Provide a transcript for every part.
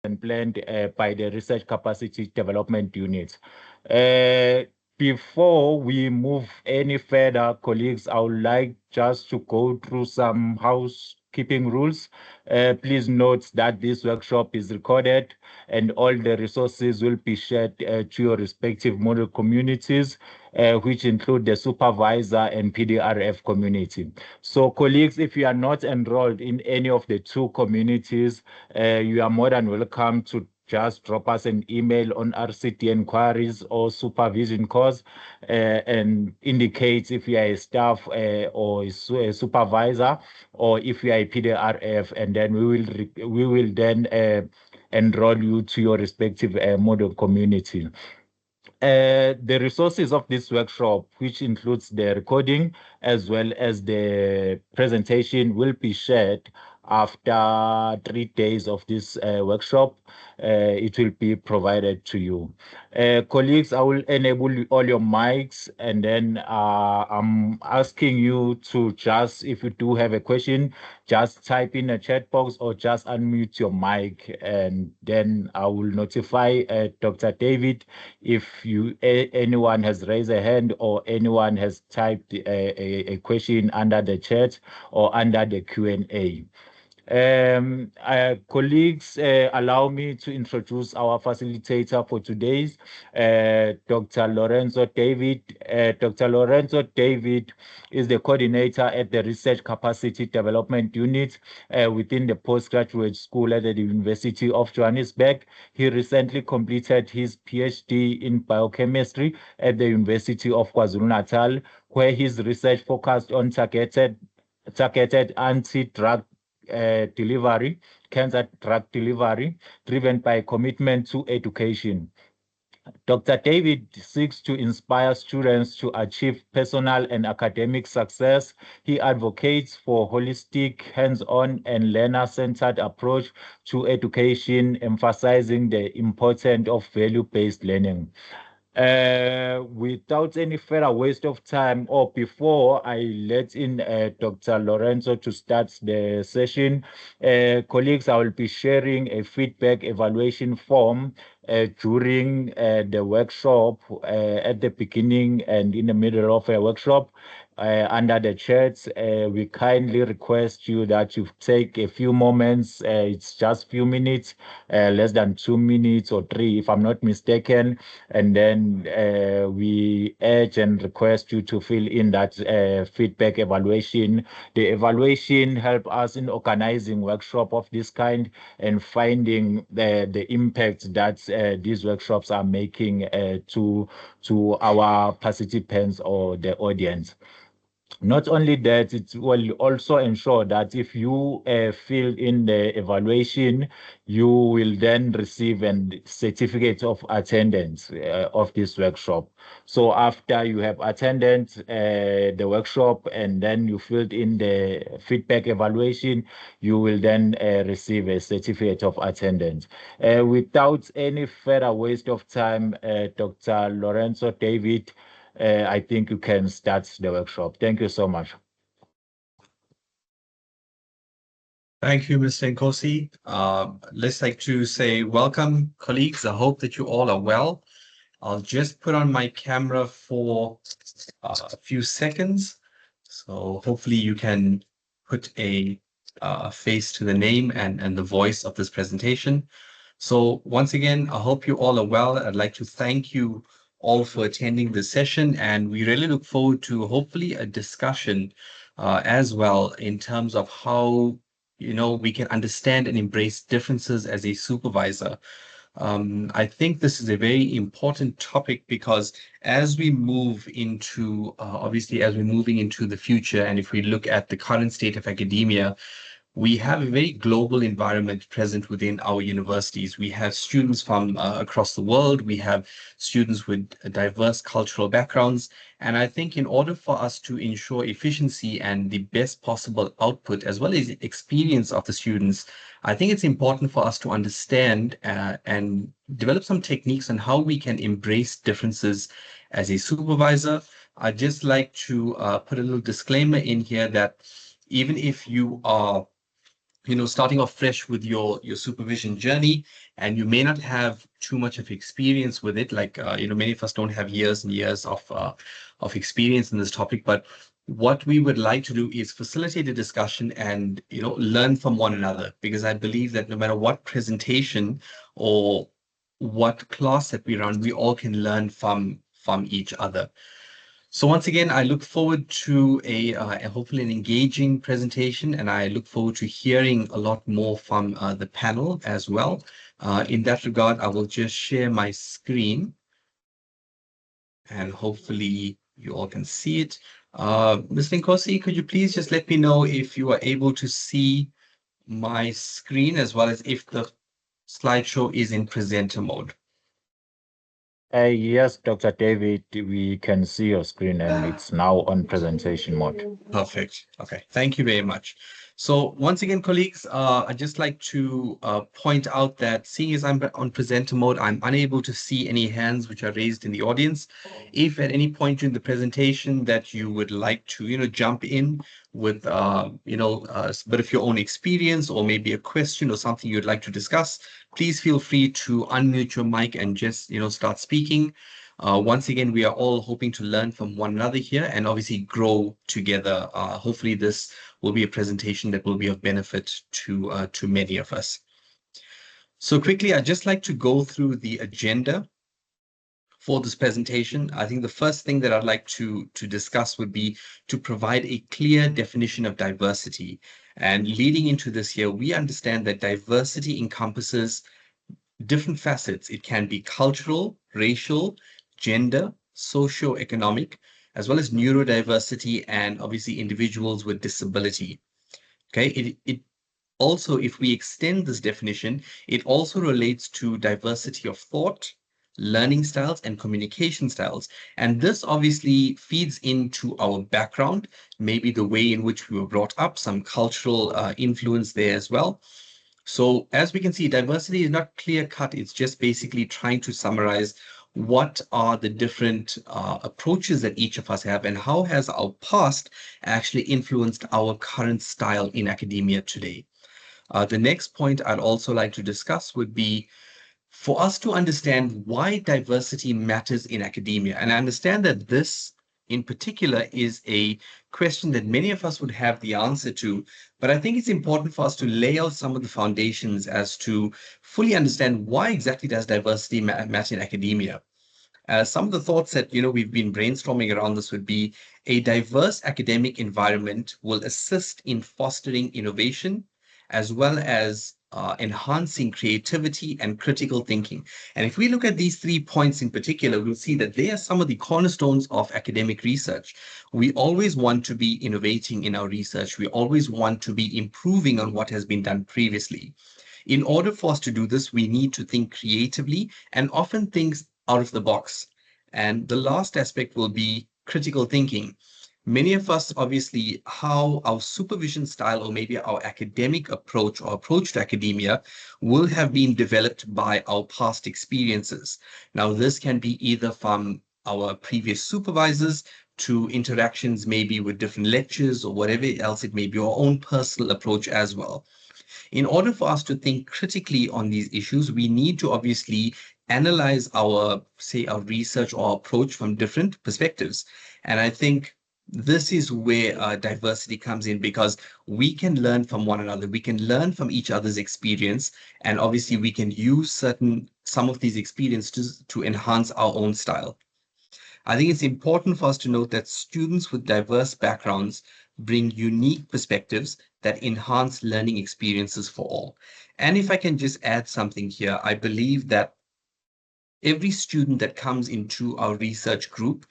and planned by the Research Capacity Development Unit. Uh, Before we move any further, colleagues, I would like just to go through some housekeeping rules. Please note that this workshop is recorded and all the resources will be shared to your respective model communities, which include the supervisor and PDRF community. So colleagues, if you are not enrolled in any of the two communities, you are more than welcome to just drop us an email on RCT inquiries or supervision course and indicate if you are a staff or a supervisor, or if you are a PDRF, and then we will then enroll you to your respective model community. The resources of this workshop, which includes the recording as well as the presentation, will be shared after 3 days of this workshop. It will be provided to you. Colleagues, I will enable all your mics, and then I'm asking you to just, if you do have a question, just type in a chat box or just unmute your mic, and then I will notify Dr. David if anyone has raised a hand or anyone has typed a question under the chat or under the Q&A. Colleagues, allow me to introduce our facilitator for today's, Dr. Lorenzo David. Dr. Lorenzo David is the coordinator at the Research Capacity Development Unit within the postgraduate school at the University of Johannesburg. He recently completed his PhD in biochemistry at the University of KwaZulu-Natal, where his research focused on targeted anti-drug delivery, cancer drug delivery, driven by commitment to education. Dr. David seeks to inspire students to achieve personal and academic success. He advocates for holistic, hands-on, and learner-centered approach to education, emphasizing the importance of value-based learning. Without any further waste of time, or before I let in Dr. Lorenzo to start the session, colleagues, I will be sharing a feedback evaluation form during the workshop at the beginning and in the middle of a workshop. Under the chat, we kindly request you that you take a few moments. It's just few minutes, less than 2 minutes or 3, if I'm not mistaken. And then we urge and request you to fill in that feedback evaluation. The evaluation help us in organizing workshop of this kind and finding the impact that these workshops are making to our participants or the audience. Not only that, it will also ensure that if you fill in the evaluation, you will then receive a certificate of attendance of this workshop. So after you have attended the workshop and then you filled in the feedback evaluation, you will then receive a certificate of attendance. Without any further waste of time, Dr. Lorenzo David, I think you can start the workshop. Thank you so much. Thank you, Mr. Nkosi. Let's like to say welcome, colleagues. I hope that you all are well. I'll just put on my camera for a few seconds. So hopefully you can put a face to the name and the voice of this presentation. So once again, I hope you all are well. I'd like to thank you all for attending this session, and we really look forward to hopefully a discussion as well in terms of how we can understand and embrace differences as a supervisor. I think this is a very important topic because as we move into obviously as we're moving into the future, and if we look at the current state of academia, we have a very global environment present within our universities. We have students from across the world. We have students with diverse cultural backgrounds. And I think in order for us to ensure efficiency and the best possible output, as well as experience of the students, I think it's important for us to understand and develop some techniques on how we can embrace differences as a supervisor. I'd just like to put a little disclaimer in here that even if you are starting off fresh with your supervision journey, and you may not have too much of experience with it. Like many of us don't have years and years of experience in this topic. But what we would like to do is facilitate a discussion and learn from one another, because I believe that no matter what presentation or what class that we run, we all can learn from each other. So once again, I look forward to a hopefully an engaging presentation, and I look forward to hearing a lot more from the panel as well. In that regard, I will just share my screen, and hopefully you all can see it. Ms. Linkosi, could you please just let me know if you are able to see my screen, as well as if the slideshow is in presenter mode? Yes, Dr. David, we can see your screen and it's now on presentation mode. Perfect. Okay. Thank you very much. So once again, colleagues, I'd just like to point out that seeing as I'm on presenter mode, I'm unable to see any hands which are raised in the audience. If at any point during the presentation that you would like to, jump in with, a bit of your own experience, or maybe a question or something you'd like to discuss, please feel free to unmute your mic and just, start speaking. Once again, we are all hoping to learn from one another here and obviously grow together. Hopefully, this will be a presentation that will be of benefit to many of us. So quickly, I'd just like to go through the agenda for this presentation. I think the first thing that I'd like to discuss would be to provide a clear definition of diversity. And leading into this here, we understand that diversity encompasses different facets. It can be cultural, racial, gender, socio-economic, as well as neurodiversity, and obviously individuals with disability. Okay, it also, if we extend this definition, it also relates to diversity of thought, learning styles, and communication styles. And this obviously feeds into our background, maybe the way in which we were brought up, some cultural influence there as well. So as we can see, diversity is not clear cut. It's just basically trying to summarize what are the different approaches that each of us have, and how has our past actually influenced our current style in academia today. The next point I'd also like to discuss would be for us to understand why diversity matters in academia. And I understand that this in particular is a question that many of us would have the answer to, but I think it's important for us to lay out some of the foundations as to fully understand why exactly does diversity matter in academia. Some of the thoughts that we've been brainstorming around this would be a diverse academic environment will assist in fostering innovation, as well as enhancing creativity and critical thinking. And if we look at these 3 points in particular, we'll see that they are some of the cornerstones of academic research. We always want to be innovating in our research. We always want to be improving on what has been done previously. In order for us to do this, we need to think creatively and often things out of the box. And the last aspect will be critical thinking. Many of us, obviously, how our supervision style or maybe our academic approach or approach to academia will have been developed by our past experiences. Now, this can be either from our previous supervisors to interactions maybe with different lectures or whatever else it may be, our own personal approach as well. In order for us to think critically on these issues, we need to obviously analyze our research or approach from different perspectives. And I think this is where diversity comes in, because we can learn from one another. We can learn from each other's experience, and obviously we can use some of these experiences to enhance our own style. I think it's important for us to note that students with diverse backgrounds bring unique perspectives that enhance learning experiences for all. And if I can just add something here, I believe that every student that comes into our research group,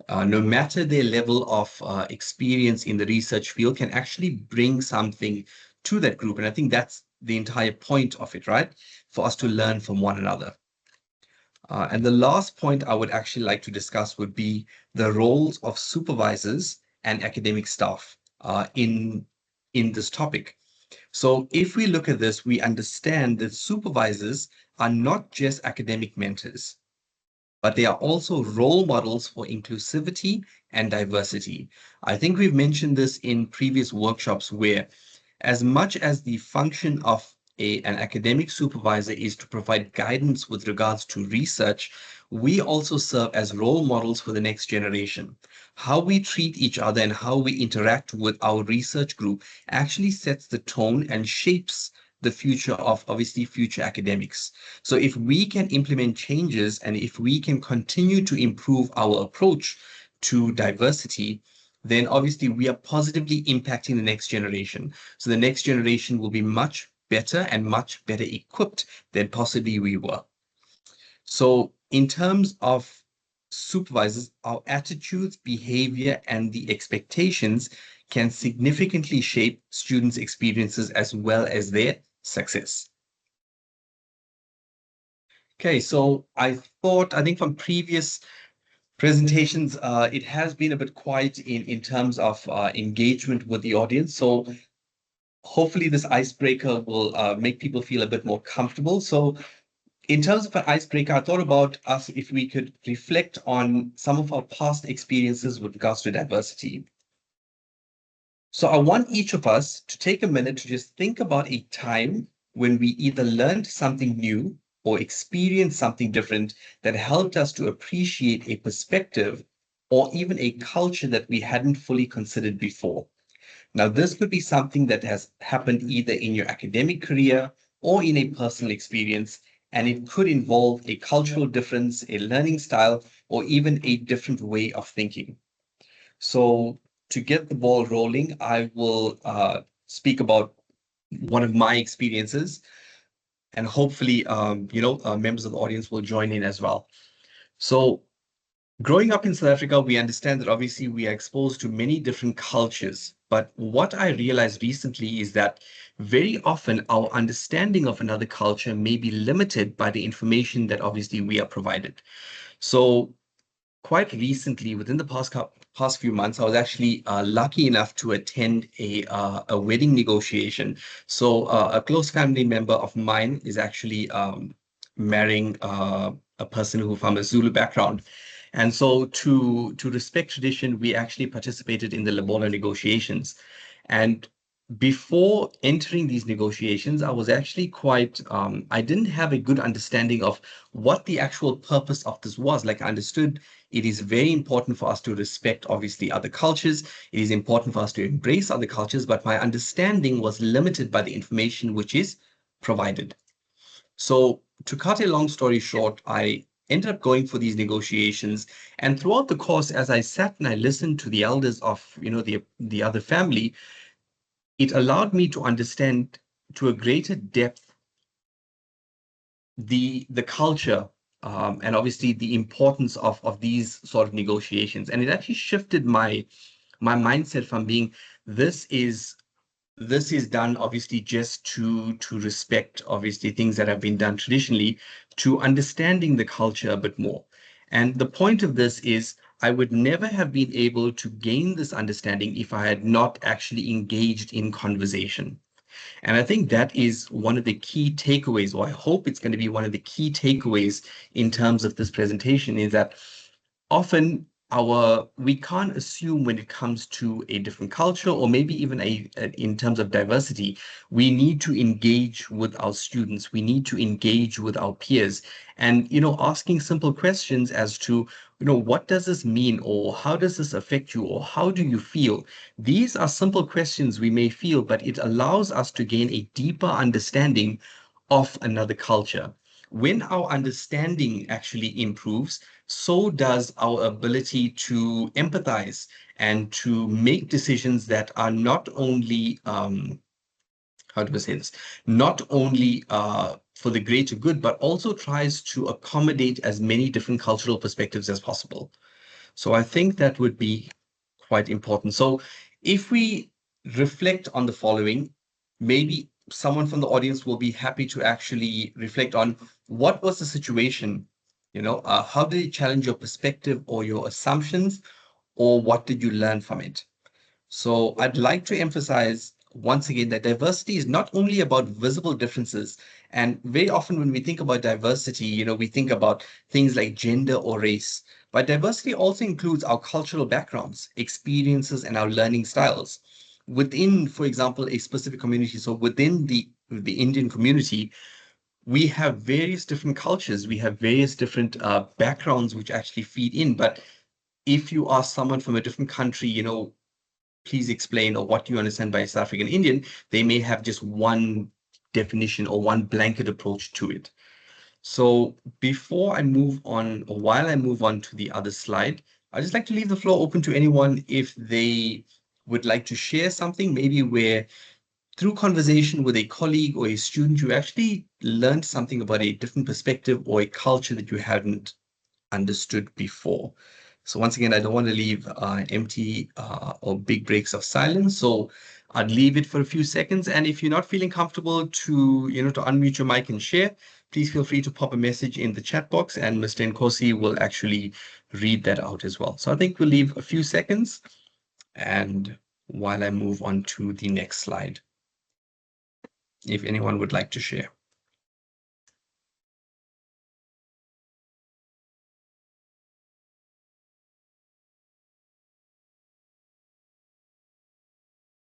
no matter their level of experience in the research field, can actually bring something to that group. And I think that's the entire point of it, right? For us to learn from one another. And the last point I would actually like to discuss would be the roles of supervisors and academic staff in this topic. So if we look at this, we understand that supervisors are not just academic mentors, but they are also role models for inclusivity and diversity. I think we've mentioned this in previous workshops, where As much as the function of an academic supervisor is to provide guidance with regards to research, we also serve as role models for the next generation. How we treat each other and how we interact with our research group actually sets the tone and shapes the future of obviously future academics. So if we can implement changes and if we can continue to improve our approach to diversity, then obviously we are positively impacting the next generation. So the next generation will be much better and much better equipped than possibly we were. So in terms of supervisors, our attitudes, behavior, and the expectations can significantly shape students' experiences as well as their success. Okay, so I think from previous presentations, it has been a bit quiet in terms of engagement with the audience. So hopefully this icebreaker will make people feel a bit more comfortable. So in terms of an icebreaker, I thought about us if we could reflect on some of our past experiences with regards to diversity. So I want each of us to take a minute to just think about a time when we either learned something new or experienced something different that helped us to appreciate a perspective or even a culture that we hadn't fully considered before. Now, this could be something that has happened either in your academic career or in a personal experience, and it could involve a cultural difference, a learning style, or even a different way of thinking. So, to get the ball rolling, I will speak about one of my experiences, and hopefully, members of the audience will join in as well. So, growing up in South Africa, we understand that obviously we are exposed to many different cultures. But what I realized recently is that very often our understanding of another culture may be limited by the information that obviously we are provided. So quite recently, within the past few months, I was actually lucky enough to attend a wedding negotiation. So a close family member of mine is actually marrying a person who from a Zulu background. And so to respect tradition, we actually participated in the Lobola negotiations. And before entering these negotiations, I was actually I didn't have a good understanding of what the actual purpose of this was. Like I understood it is very important for us to respect, obviously, other cultures. It is important for us to embrace other cultures, but my understanding was limited by the information which is provided. So to cut a long story short, I ended up going for these negotiations. And throughout the course, as I sat and I listened to the elders of, the other family, it allowed me to understand to a greater depth the culture and obviously the importance of these sort of negotiations. And it actually shifted my mindset from being this is this is done obviously just to respect obviously things that have been done traditionally to understanding the culture a bit more. And the point of this is I would never have been able to gain this understanding if I had not actually engaged in conversation. And I think that is one of the key takeaways, or I hope it's going to be one of the key takeaways in terms of this presentation, is that often we can't assume when it comes to a different culture or maybe even in terms of diversity, we need to engage with our students, we need to engage with our peers, and asking simple questions as to what does this mean, or how does this affect you, or how do you feel. These are simple questions we may feel, but it allows us to gain a deeper understanding of another culture. When our understanding actually improves, so does our ability to empathize and to make decisions that are not only, how do I say this, not only for the greater good, but also tries to accommodate as many different cultural perspectives as possible. So I think that would be quite important. So if we reflect on the following, maybe someone from the audience will be happy to actually reflect on what was the situation, how did it challenge your perspective or your assumptions, or what did you learn from it? So I'd like to emphasize once again that diversity is not only about visible differences. And very often when we think about diversity, we think about things like gender or race. But diversity also includes our cultural backgrounds, experiences, and our learning styles. within, for example, a specific community, so within the Indian community, we have various different cultures, we have various different backgrounds which actually feed in. But if you ask someone from a different country, please explain, or what do you understand by South African Indian, they may have just one definition or one blanket approach to it. So before I move on, or while I move on to the other slide, I'd just like to leave the floor open to anyone if they would like to share something, maybe where through conversation with a colleague or a student, you actually learned something about a different perspective or a culture that you hadn't understood before. So once again, I don't want to leave empty or big breaks of silence. So I'd leave it for a few seconds. And if you're not feeling comfortable to unmute your mic and share, please feel free to pop a message in the chat box, and Mr. Nkosi will actually read that out as well. So I think we'll leave a few seconds, and while I move on to the next slide, if anyone would like to share.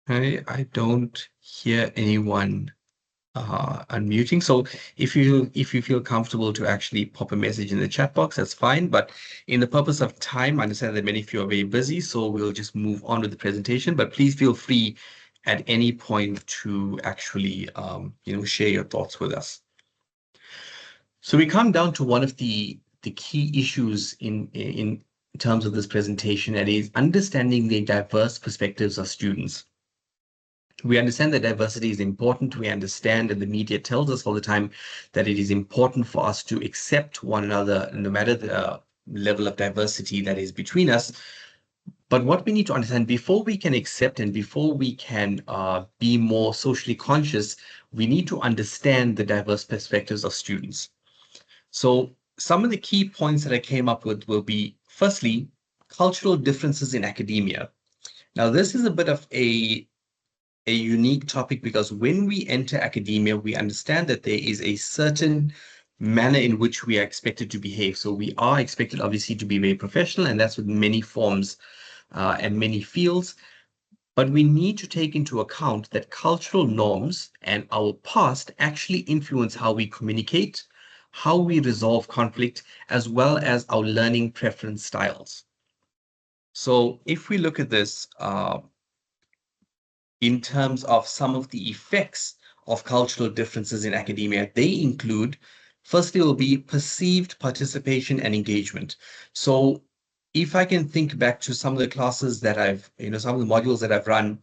I don't hear anyone unmuting. So if you feel comfortable to actually pop a message in the chat box, that's fine. But in the purpose of time, I understand that many of you are very busy, so we'll just move on with the presentation. But please feel free at any point to actually share your thoughts with us. So we come down to one of the key issues in terms of this presentation, that is understanding the diverse perspectives of students. We understand that diversity is important. We understand, and the media tells us all the time, that it is important for us to accept one another, no matter the level of diversity that is between us. But what we need to understand, before we can accept and before we can be more socially conscious, we need to understand the diverse perspectives of students. So some of the key points that I came up with will be, firstly, cultural differences in academia. Now, this is a bit of a unique topic, because when we enter academia, we understand that there is a certain manner in which we are expected to behave. So we are expected, obviously, to be very professional, and that's with many forms and many fields. But we need to take into account that cultural norms and our past actually influence how we communicate, how we resolve conflict, as well as our learning preference styles. So if we look at this, in terms of some of the effects of cultural differences in academia, they include, firstly, will be perceived participation and engagement. So if I can think back to some of the classes that some of the modules that I've run,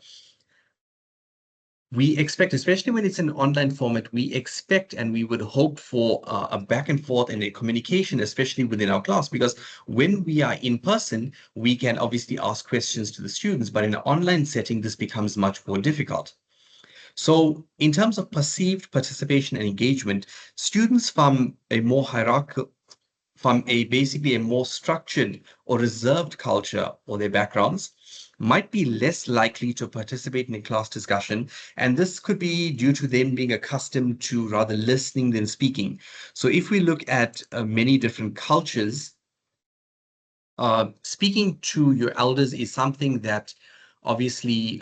we expect, especially when it's an online format, we expect and we would hope for a back and forth and a communication, especially within our class, because when we are in person, we can obviously ask questions to the students, but in an online setting, this becomes much more difficult. So in terms of perceived participation and engagement, students from a more hierarchical, from basically a more structured or reserved culture or their backgrounds, might be less likely to participate in a class discussion. And this could be due to them being accustomed to rather listening than speaking. So if we look at many different cultures, speaking to your elders is something that obviously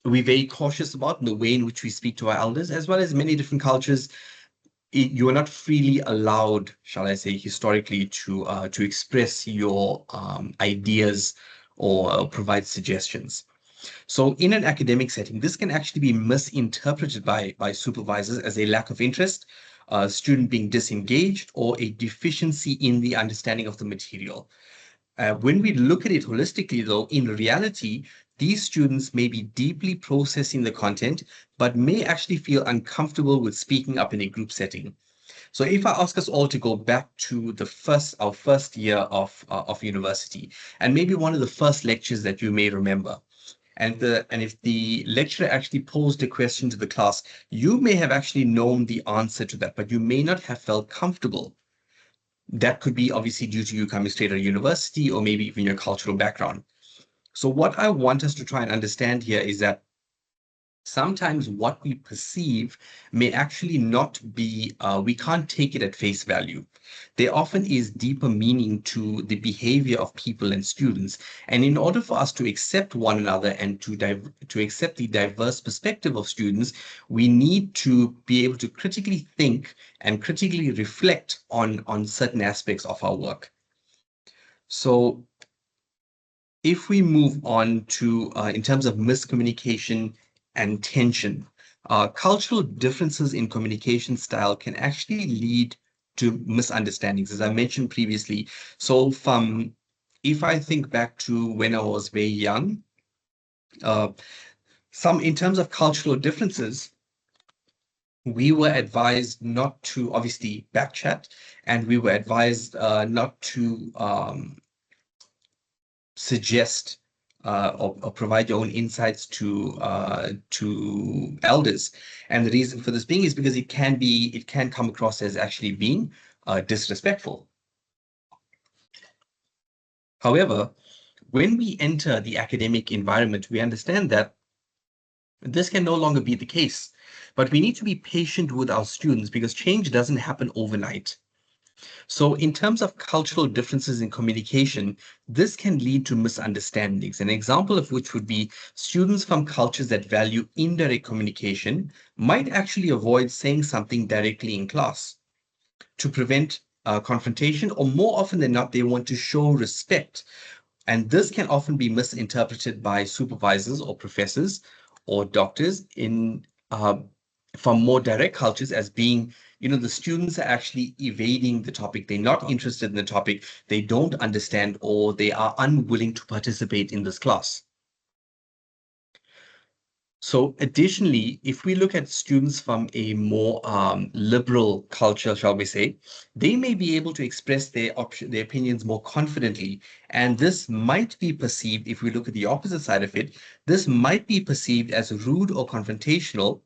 we're very cautious about, in the way in which we speak to our elders, as well as many different cultures. You are not freely allowed, shall I say, historically, to express your ideas or provide suggestions. So in an academic setting, this can actually be misinterpreted by supervisors as a lack of interest, a student being disengaged, or a deficiency in the understanding of the material. When we look at it holistically, though, in reality, these students may be deeply processing the content, but may actually feel uncomfortable with speaking up in a group setting. So if I ask us all to go back to our first year of university, and maybe one of the first lectures that you may remember, and if the lecturer actually posed a question to the class, you may have actually known the answer to that, but you may not have felt comfortable. That could be obviously due to you coming straight out of university, or maybe even your cultural background. So what I want us to try and understand here is that sometimes what we perceive may actually not be, we can't take it at face value. There often is deeper meaning to the behavior of people and students. And in order for us to accept one another and to accept the diverse perspective of students, we need to be able to critically think and critically reflect on certain aspects of our work. So if we move on to, in terms of miscommunication and tension, cultural differences in communication style can actually lead to misunderstandings, as I mentioned previously. So, if I think back to when I was very young, uh, some in terms of cultural differences, we were advised not to obviously backchat, and we were advised not to suggest or provide your own insights to elders. And the reason for this being is because it can come across as actually being disrespectful. However, when we enter the academic environment, we understand that this can no longer be the case. But we need to be patient with our students because change doesn't happen overnight. So, in terms of cultural differences in communication, this can lead to misunderstandings. An example of which would be students from cultures that value indirect communication might actually avoid saying something directly in class to prevent confrontation, or more often than not, they want to show respect. And this can often be misinterpreted by supervisors or professors or doctors in from more direct cultures as being, the students are actually evading the topic. They're not interested in the topic. They don't understand, or they are unwilling to participate in this class. So additionally, if we look at students from a more liberal culture, shall we say, they may be able to express their opinions more confidently. And this might be perceived, if we look at the opposite side of it, this might be perceived as rude or confrontational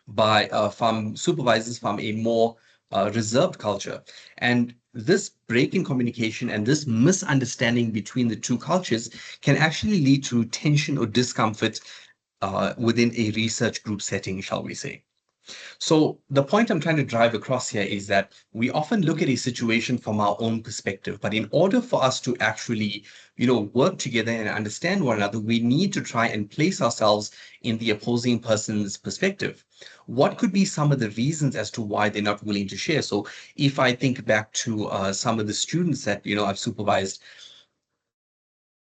by from supervisors from a more reserved culture. And this break in communication and this misunderstanding between the two cultures can actually lead to tension or discomfort within a research group setting, shall we say. So the point I'm trying to drive across here is that we often look at a situation from our own perspective, but in order for us to actually, work together and understand one another, we need to try and place ourselves in the opposing person's perspective. What could be some of the reasons as to why they're not willing to share? So if I think back to some of the students that, I've supervised,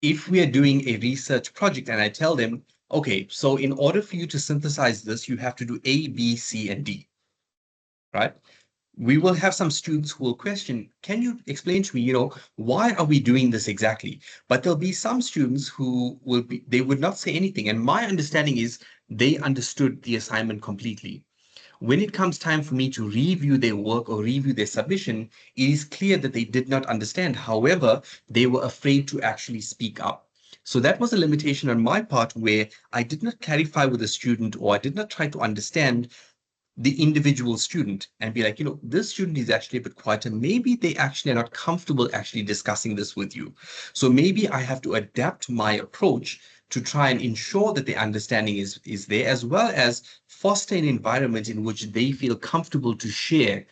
if we are doing a research project and I tell them, okay, so in order for you to synthesize this, you have to do A, B, C, and D, right? We will have some students who will question, can you explain to me, why are we doing this exactly? But there'll be some students who they would not say anything. And my understanding is they understood the assignment completely. When it comes time for me to review their work or review their submission, it is clear that they did not understand. However, they were afraid to actually speak up. So that was a limitation on my part where I did not clarify with the student, or I did not try to understand the individual student and be like, this student is actually a bit quieter. Maybe they actually are not comfortable actually discussing this with you. So maybe I have to adapt my approach to try and ensure that the understanding is there, as well as foster an environment in which they feel comfortable to share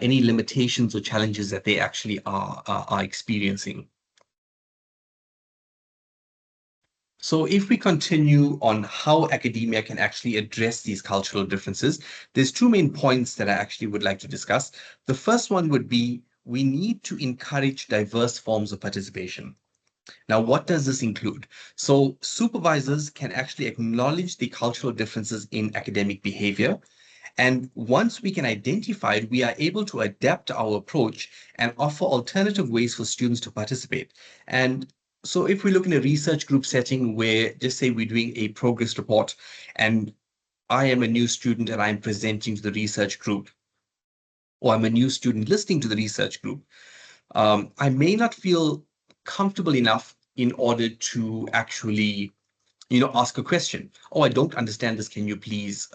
any limitations or challenges that they actually are experiencing. So if we continue on how academia can actually address these cultural differences, there's two main points that I actually would like to discuss. The first one would be we need to encourage diverse forms of participation. Now, what does this include? So supervisors can actually acknowledge the cultural differences in academic behavior. And once we can identify it, we are able to adapt our approach and offer alternative ways for students to participate. And so if we look in a research group setting where, just say we're doing a progress report and I am a new student and I'm presenting to the research group, or I'm a new student listening to the research group, I may not feel comfortable enough in order to actually ask a question. Oh, I don't understand this. Can you please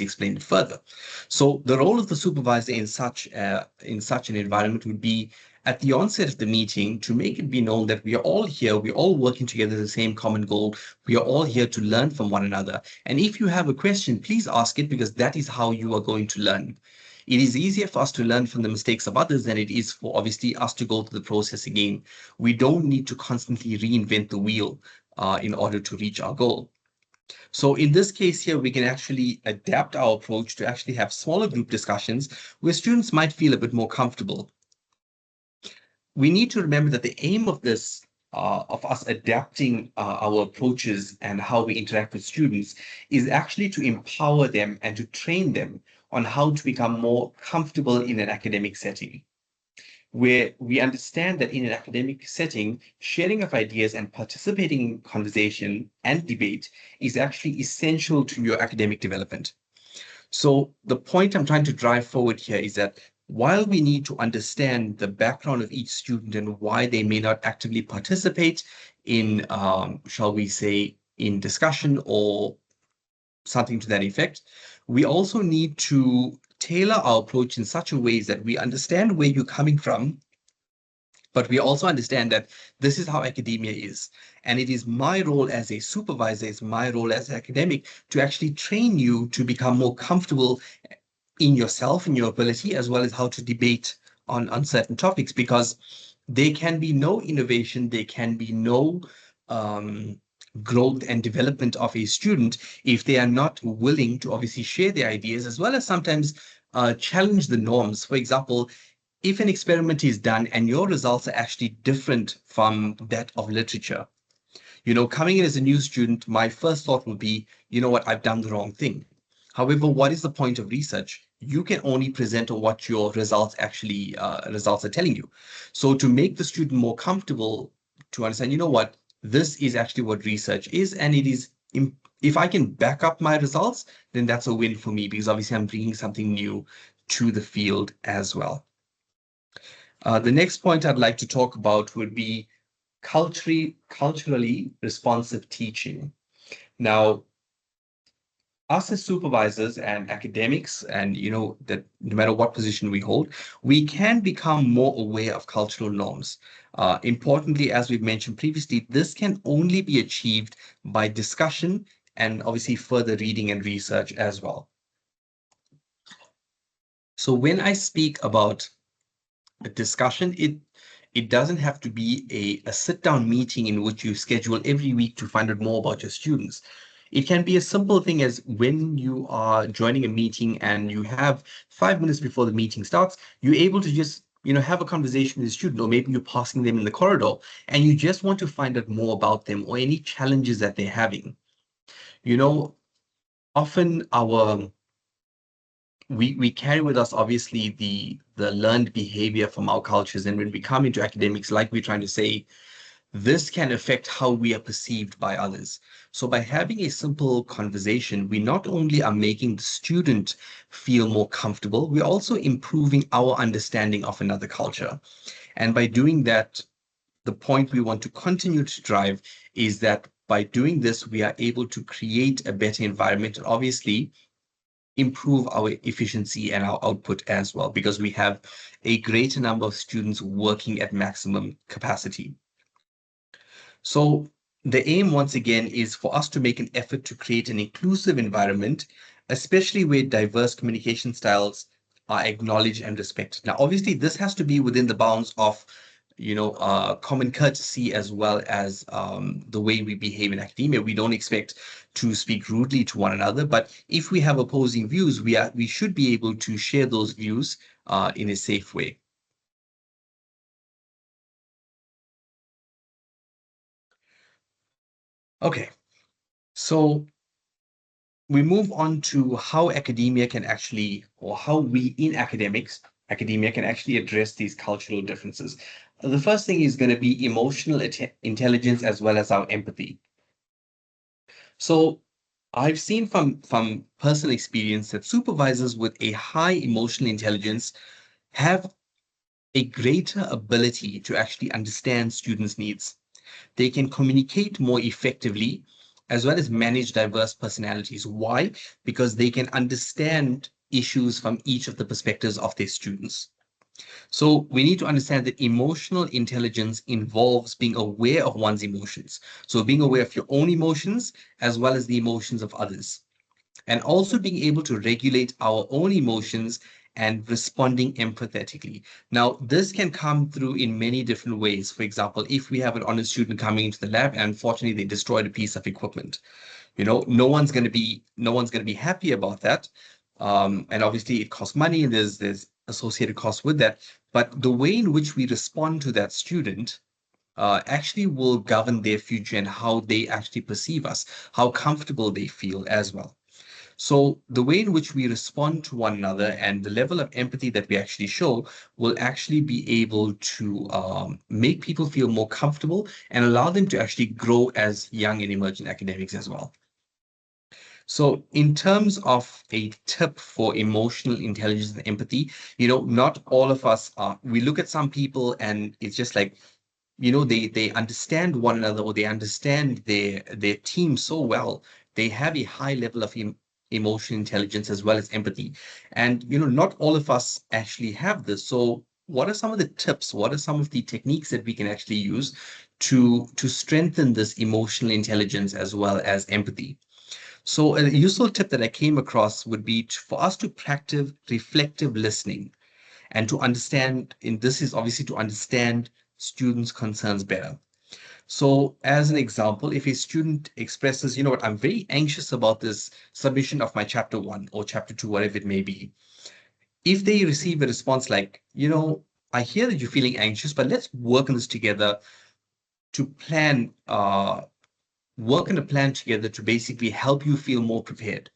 explain it further? So the role of the supervisor in such an environment would be at the onset of the meeting to make it be known that we are all here, we're all working together the same common goal. We are all here to learn from one another. And if you have a question, please ask it because that is how you are going to learn. It is easier for us to learn from the mistakes of others than it is for obviously us to go through the process again. We don't need to constantly reinvent the wheel in order to reach our goal. So in this case here, we can actually adapt our approach to actually have smaller group discussions where students might feel a bit more comfortable. We need to remember that the aim of this, of us adapting our approaches and how we interact with students, is actually to empower them and to train them on how to become more comfortable in an academic setting, where we understand that in an academic setting, sharing of ideas and participating in conversation and debate is actually essential to your academic development. So the point I'm trying to drive forward here is that while we need to understand the background of each student and why they may not actively participate in, shall we say, in discussion or something to that effect, we also need to tailor our approach in such a way that we understand where you're coming from, but we also understand that this is how academia is. And it is my role as a supervisor, it's my role as an academic to actually train you to become more comfortable in yourself and your ability, as well as how to debate on certain topics, because there can be no innovation, there can be no um, growth and development of a student if they are not willing to obviously share their ideas, as well as sometimes challenge the norms. For example, if an experiment is done and your results are actually different from that of literature, coming in as a new student, my first thought would be, you know what, I've done the wrong thing. However, what is the point of research? You can only present on what your results are telling you. So to make the student more comfortable to understand, you know what, this is actually what research is, and it is. If I can back up my results, then that's a win for me because obviously I'm bringing something new to the field as well. The next point I'd like to talk about would be culturally responsive teaching. Now, us as supervisors and academics, and that no matter what position we hold, we can become more aware of cultural norms. Importantly, as we've mentioned previously, this can only be achieved by discussion and obviously further reading and research as well. So when I speak about a discussion, it doesn't have to be a sit-down meeting in which you schedule every week to find out more about your students. It can be a simple thing as when you are joining a meeting and you have 5 minutes before the meeting starts, you're able to just have a conversation with a student, or maybe you're passing them in the corridor and you just want to find out more about them or any challenges that they're having. Often we carry with us obviously the learned behavior from our cultures, and when we come into academics, like we're trying to say, this can affect how we are perceived by others. So by having a simple conversation, we not only are making the student feel more comfortable, we're also improving our understanding of another culture. And by doing that, the point we want to continue to drive is that by doing this, we are able to create a better environment and obviously improve our efficiency and our output as well, because we have a greater number of students working at maximum capacity. So the aim, once again, is for us to make an effort to create an inclusive environment, especially where diverse communication styles are acknowledged and respected. Now, obviously, this has to be within the bounds of common courtesy, as well as the way we behave in academia. We don't expect to speak rudely to one another, but if we have opposing views, we should be able to share those views in a safe way. Okay, so we move on to how academia can actually, or how we in academia can actually address these cultural differences. The first thing is going to be emotional intelligence as well as our empathy. So I've seen from personal experience that supervisors with a high emotional intelligence have a greater ability to actually understand students' needs. They can communicate more effectively as well as manage diverse personalities. Why? Because they can understand issues from each of the perspectives of their students. So we need to understand that emotional intelligence involves being aware of one's emotions. So being aware of your own emotions as well as the emotions of others, and also being able to regulate our own emotions and responding empathetically. Now, this can come through in many different ways. For example, if we have an honest student coming into the lab and unfortunately they destroyed a piece of equipment, no one's going to be happy about that. And obviously it costs money and there's associated costs with that. But the way in which we respond to that student actually will govern their future and how they actually perceive us, how comfortable they feel as well. So the way in which we respond to one another and the level of empathy that we actually show will actually be able to make people feel more comfortable and allow them to actually grow as young and emerging academics as well. So in terms of a tip for emotional intelligence and empathy, not all of us are, we look at some people and it's just like, they understand one another, or they understand their team so well. They have a high level of emotional intelligence as well as empathy. And not all of us actually have this. So what are some of the tips? What are some of the techniques that we can actually use to strengthen this emotional intelligence as well as empathy? So a useful tip that I came across would be for us to practice reflective listening and to understand, and this is obviously to understand students' concerns better. So as an example, if a student expresses, what, I'm very anxious about this submission of my chapter one or chapter two, whatever it may be. If they receive a response like, I hear that you're feeling anxious, but let's work on this together to work on a plan together to basically help you feel more prepared.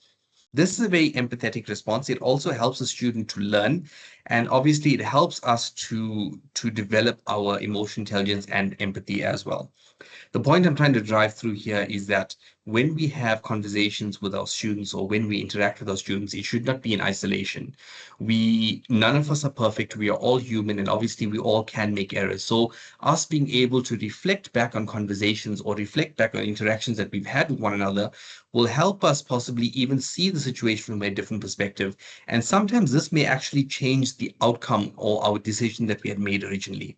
This is a very empathetic response. It also helps the student to learn, and obviously it helps us to develop our emotional intelligence and empathy as well. The point I'm trying to drive through here is that when we have conversations with our students or when we interact with our students, it should not be in isolation. None of us are perfect. We are all human, and obviously we all can make errors. So us being able to reflect back on conversations or reflect back on interactions that we've had with one another will help us possibly even see the situation from a different perspective. And sometimes this may actually change the outcome or our decision that we had made originally.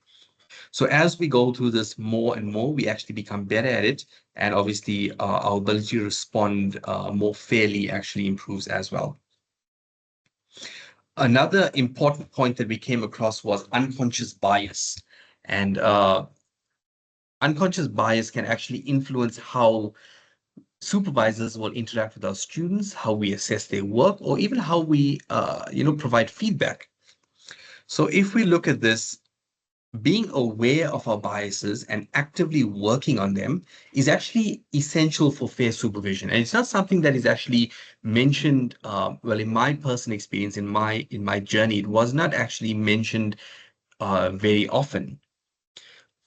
So as we go through this more and more, we actually become better at it. And obviously, our ability to respond more fairly actually improves as well. Another important point that we came across was unconscious bias. And unconscious bias can actually influence how supervisors will interact with our students, how we assess their work, or even how we, provide feedback. So if we look at this, being aware of our biases and actively working on them is actually essential for fair supervision. And it's not something that is actually mentioned, well, in my personal experience, in my journey, it was not actually mentioned very often.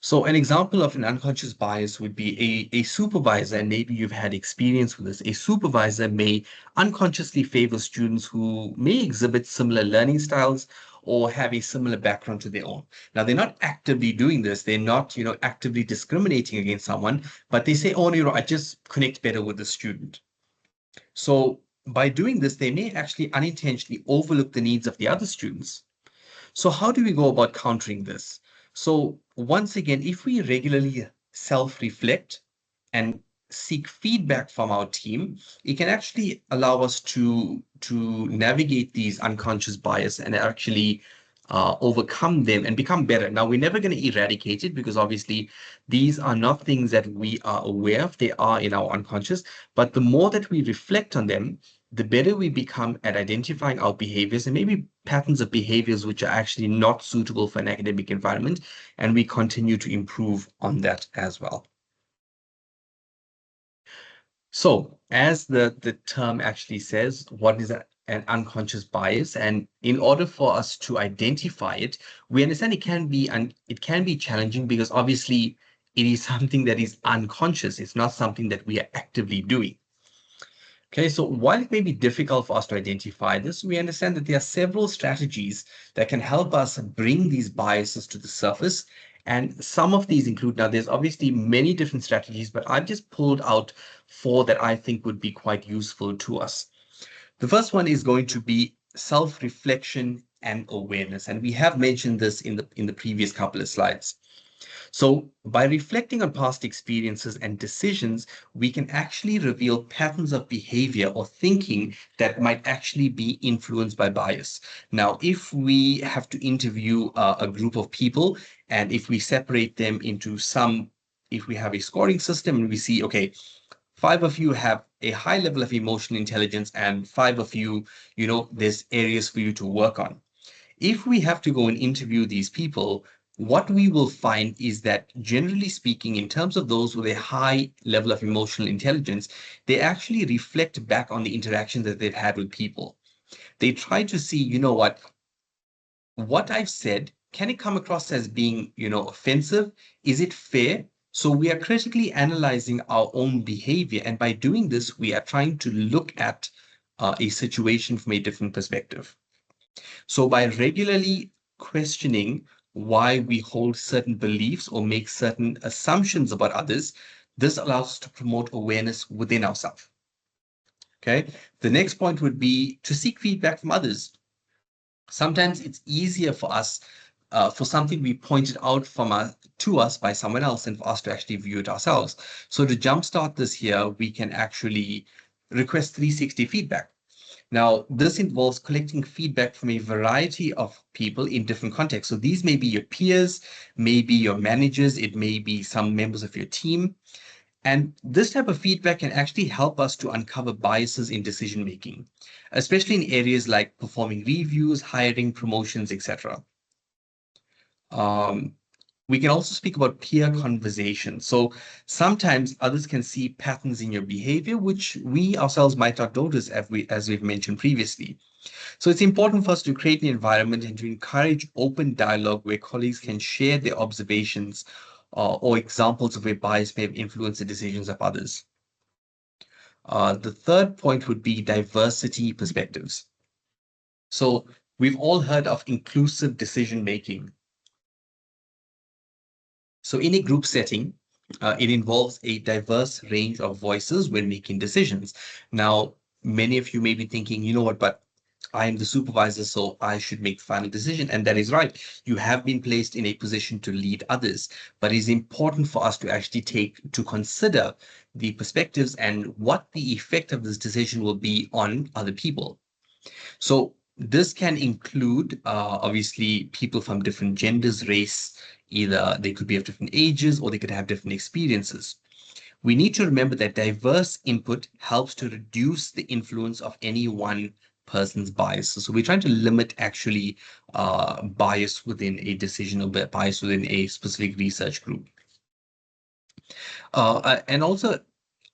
So an example of an unconscious bias would be a supervisor, and maybe you've had experience with this. A supervisor may unconsciously favor students who may exhibit similar learning styles or have a similar background to their own. Now, they're not actively doing this. They're not, actively discriminating against someone, but they say, oh, no, I just connect better with the student. So by doing this, they may actually unintentionally overlook the needs of the other students. So how do we go about countering this? So once again, if we regularly self-reflect and seek feedback from our team, it can actually allow us to navigate these unconscious bias and actually overcome them and become better. Now, we're never going to eradicate it because obviously these are not things that we are aware of. They are in our unconscious. But the more that we reflect on them, the better we become at identifying our behaviors and maybe patterns of behaviors which are actually not suitable for an academic environment. And we continue to improve on that as well. So, as the term actually says, what is an unconscious bias? And in order for us to identify it, we understand it can be challenging because obviously it is something that is unconscious. It's not something that we are actively doing. Okay, so while it may be difficult for us to identify this, we understand that there are several strategies that can help us bring these biases to the surface. And some of these include, now there's obviously many different strategies, but I've just pulled out four that I think would be quite useful to us. The first one is going to be self-reflection and awareness. And we have mentioned this in the previous couple of slides. So by reflecting on past experiences and decisions, we can actually reveal patterns of behavior or thinking that might actually be influenced by bias. Now, if we have to interview a group of people, and if we separate them into if we have a scoring system and we see, okay, five of you have a high level of emotional intelligence and five of you, there's areas for you to work on. If we have to go and interview these people, what we will find is that generally speaking, in terms of those with a high level of emotional intelligence, they actually reflect back on the interaction that they've had with people. They try to see, what I've said, can it come across as being, offensive? Is it fair? So we are critically analyzing our own behavior. And by doing this, we are trying to look at a situation from a different perspective. So by regularly questioning why we hold certain beliefs or make certain assumptions about others, this allows us to promote awareness within ourselves. Okay. The next point would be to seek feedback from others. Sometimes it's easier for us for something we pointed out to us by someone else and for us to actually view it ourselves. So to jumpstart this here, we can actually request 360 feedback. Now, this involves collecting feedback from a variety of people in different contexts. So these may be your peers, maybe your managers, it may be some members of your team. And this type of feedback can actually help us to uncover biases in decision making, especially in areas like performing reviews, hiring, promotions, etc. Um, we can also speak about peer conversation. So sometimes others can see patterns in your behavior, which we ourselves might not notice as we've mentioned previously. So it's important for us to create an environment and to encourage open dialogue where colleagues can share their observations or examples of where bias may have influenced the decisions of others. The third point would be diversity perspectives. So we've all heard of inclusive decision making. So in a group setting, it involves a diverse range of voices when making decisions. Now, many of you may be thinking, you know what, but I am the supervisor, so I should make the final decision. And that is right. You have been placed in a position to lead others, but it is important for us to actually consider the perspectives and what the effect of this decision will be on other people. So this can include obviously people from different genders, race, either they could be of different ages or they could have different experiences. We need to remember that diverse input helps to reduce the influence of any one person's bias. So we're trying to limit actually bias within a decision or bias within a specific research group. And also,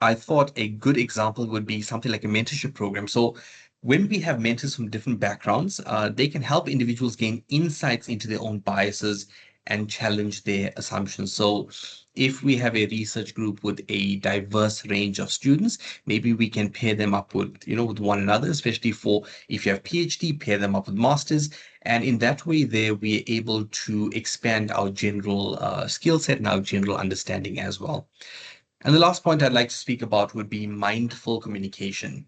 I thought a good example would be something like a mentorship program. So when we have mentors from different backgrounds, they can help individuals gain insights into their own biases and challenge their assumptions. So if we have a research group with a diverse range of students, maybe we can pair them up with one another, especially for if you have PhD, pair them up with masters. And in that way, there we're able to expand our general skill set and our general understanding as well. And the last point I'd like to speak about would be mindful communication.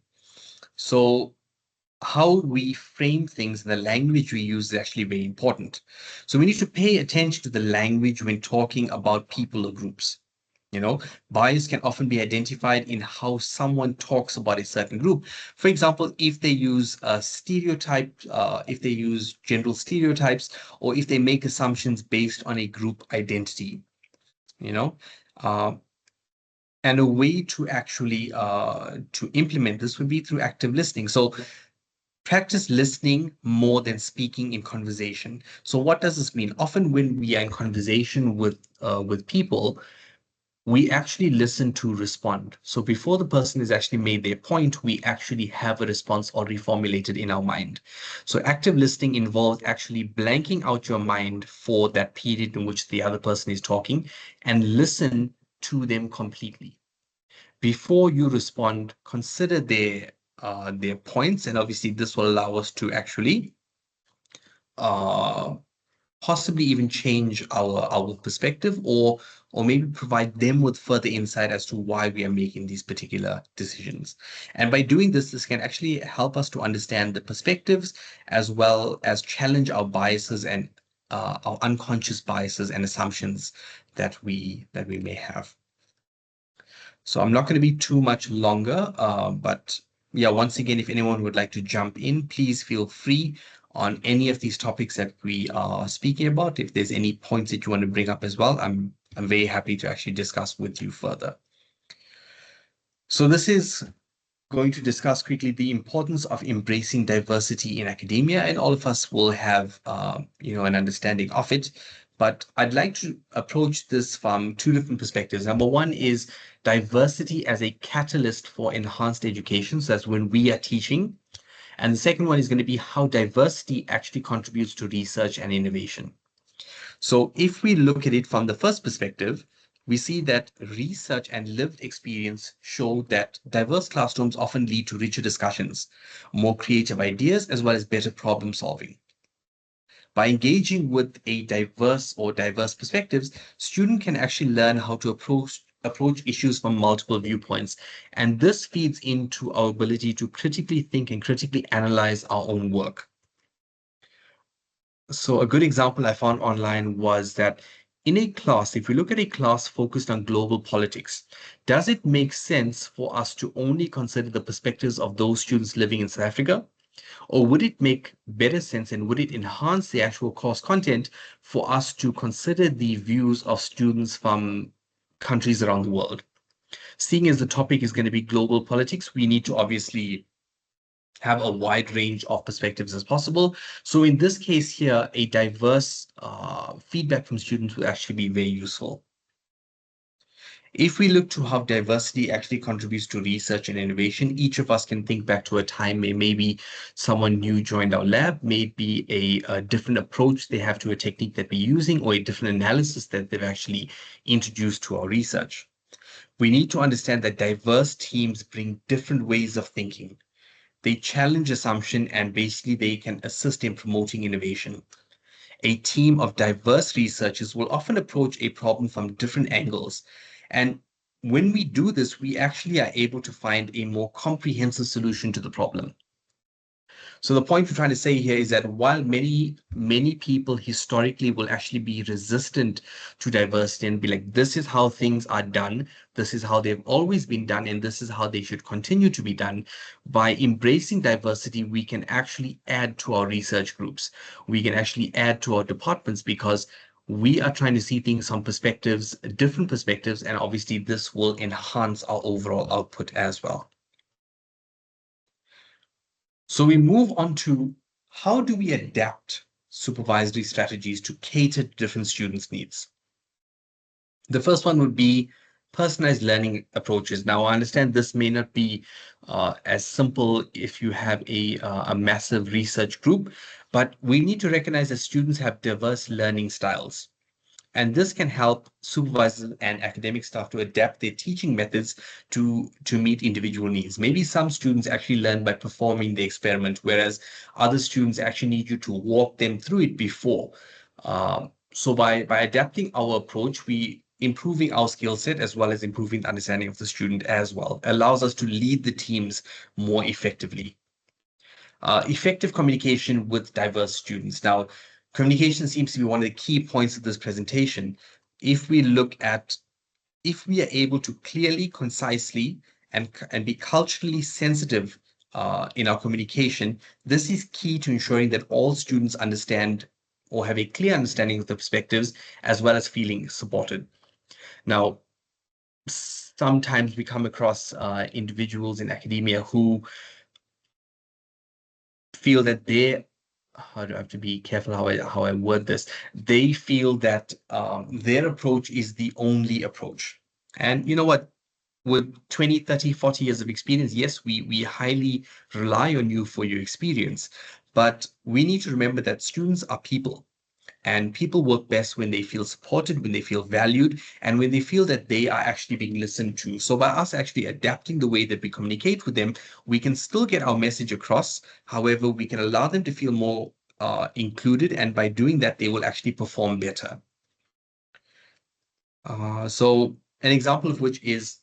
So how we frame things and the language we use is actually very important. So we need to pay attention to the language when talking about people or groups. Bias can often be identified in how someone talks about a certain group. For example, if they use if they use general stereotypes, or if they make assumptions based on a group identity, you know. Uh, and a way to actually to implement this would be through active listening. So practice listening more than speaking in conversation. So what does this mean? Often when we are in conversation with people, we actually listen to respond. So before the person has actually made their point, we actually have a response already formulated in our mind. So active listening involves actually blanking out your mind for that period in which the other person is talking and listen to them completely. Before you respond, consider their points, and obviously this will allow us to actually uh, possibly even change our perspective, or maybe provide them with further insight as to why we are making these particular decisions. And by doing this, this can actually help us to understand the perspectives as well as challenge our biases and our unconscious biases and assumptions that we may have. So I'm not going to be too much longer, but yeah, once again, if anyone would like to jump in, please feel free on any of these topics that we are speaking about. If there's any points that you want to bring up as well, I'm very happy to actually discuss with you further. So this is going to discuss quickly the importance of embracing diversity in academia, and all of us will have an understanding of it. But I'd like to approach this from two different perspectives. Number one is diversity as a catalyst for enhanced education. So that's when we are teaching. And the second one is going to be how diversity actually contributes to research and innovation. So if we look at it from the first perspective, we see that research and lived experience show that diverse classrooms often lead to richer discussions, more creative ideas, as well as better problem solving. By engaging with a diverse perspectives, student can actually learn how to approach issues from multiple viewpoints. And this feeds into our ability to critically think and critically analyze our own work. So a good example I found online was that in a class, if we look at a class focused on global politics, does it make sense for us to only consider the perspectives of those students living in South Africa? Or would it make better sense and would it enhance the actual course content for us to consider the views of students from countries around the world? Seeing as the topic is going to be global politics, we need to obviously have a wide range of perspectives as possible. So in this case here, a diverse feedback from students will actually be very useful. If we look to how diversity actually contributes to research and innovation, each of us can think back to a time where maybe someone new joined our lab, maybe a different approach they have to a technique that we're using, or a different analysis that they've actually introduced to our research. We need to understand that diverse teams bring different ways of thinking. They challenge assumption and basically they can assist in promoting innovation. A team of diverse researchers will often approach a problem from different angles. And when we do this, we actually are able to find a more comprehensive solution to the problem. So the point we're trying to say here is that while many people historically will actually be resistant to diversity and be like, this is how things are done, this is how they've always been done, and this is how they should continue to be done, by embracing diversity, we can actually add to our research groups. We can actually add to our departments because we are trying to see things from perspectives, different perspectives, and obviously this will enhance our overall output as well. So we move on to how do we adapt supervisory strategies to cater to different students' needs? The first one would be personalized learning approaches. Now, I understand this may not be as simple if you have a massive research group, but we need to recognize that students have diverse learning styles. And this can help supervisors and academic staff to adapt their teaching methods to meet individual needs. Maybe some students actually learn by performing the experiment, whereas other students actually need you to walk them through it before. So by adapting our approach, we improving our skill set as well as improving the understanding of the student as well, allows us to lead the teams more effectively. Effective communication with diverse students. Now, communication seems to be one of the key points of this presentation. If we are able to clearly, concisely, and be culturally sensitive in our communication, this is key to ensuring that all students understand or have a clear understanding of the perspectives as well as feeling supported. Now, sometimes we come across individuals in academia who feel that they how do I have to be careful how I word this? They feel that their approach is the only approach. And you know what? With 20, 30, 40 years of experience, yes, we highly rely on you for your experience. But we need to remember that students are people. And people work best when they feel supported, when they feel valued, and when they feel that they are actually being listened to. So by us actually adapting the way that we communicate with them, we can still get our message across. However, we can allow them to feel more included, and by doing that, they will actually perform better. So an example of which is,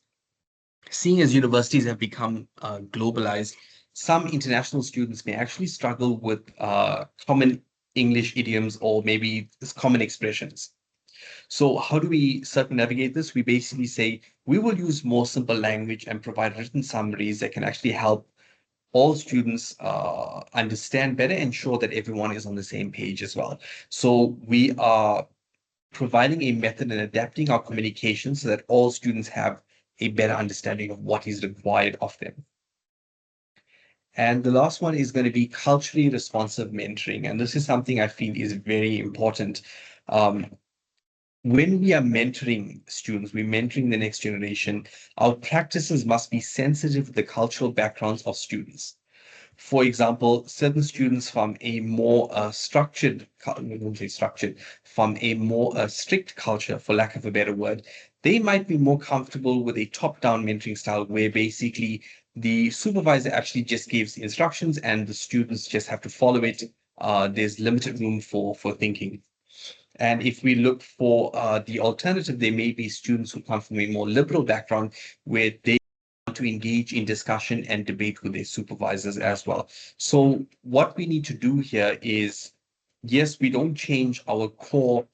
seeing as universities have become globalized, some international students may actually struggle with common English idioms or maybe common expressions. So how do we circumnavigate this? We basically say we will use more simple language and provide written summaries that can actually help all students understand better, ensure that everyone is on the same page as well. So we are providing a method and adapting our communication so that all students have a better understanding of what is required of them. And the last one is going to be culturally responsive mentoring. And this is something I feel is very important. Um, when we are mentoring students, we're mentoring the next generation, our practices must be sensitive to the cultural backgrounds of students. For example, certain students from a more structured, we won't say structured, from a more strict culture, for lack of a better word, they might be more comfortable with a top-down mentoring style where basically the supervisor actually just gives instructions and the students just have to follow it. There's limited room for thinking. And if we look for the alternative, there may be students who come from a more liberal background where they want to engage in discussion and debate with their supervisors as well. So what we need to do here is, yes, we don't change our core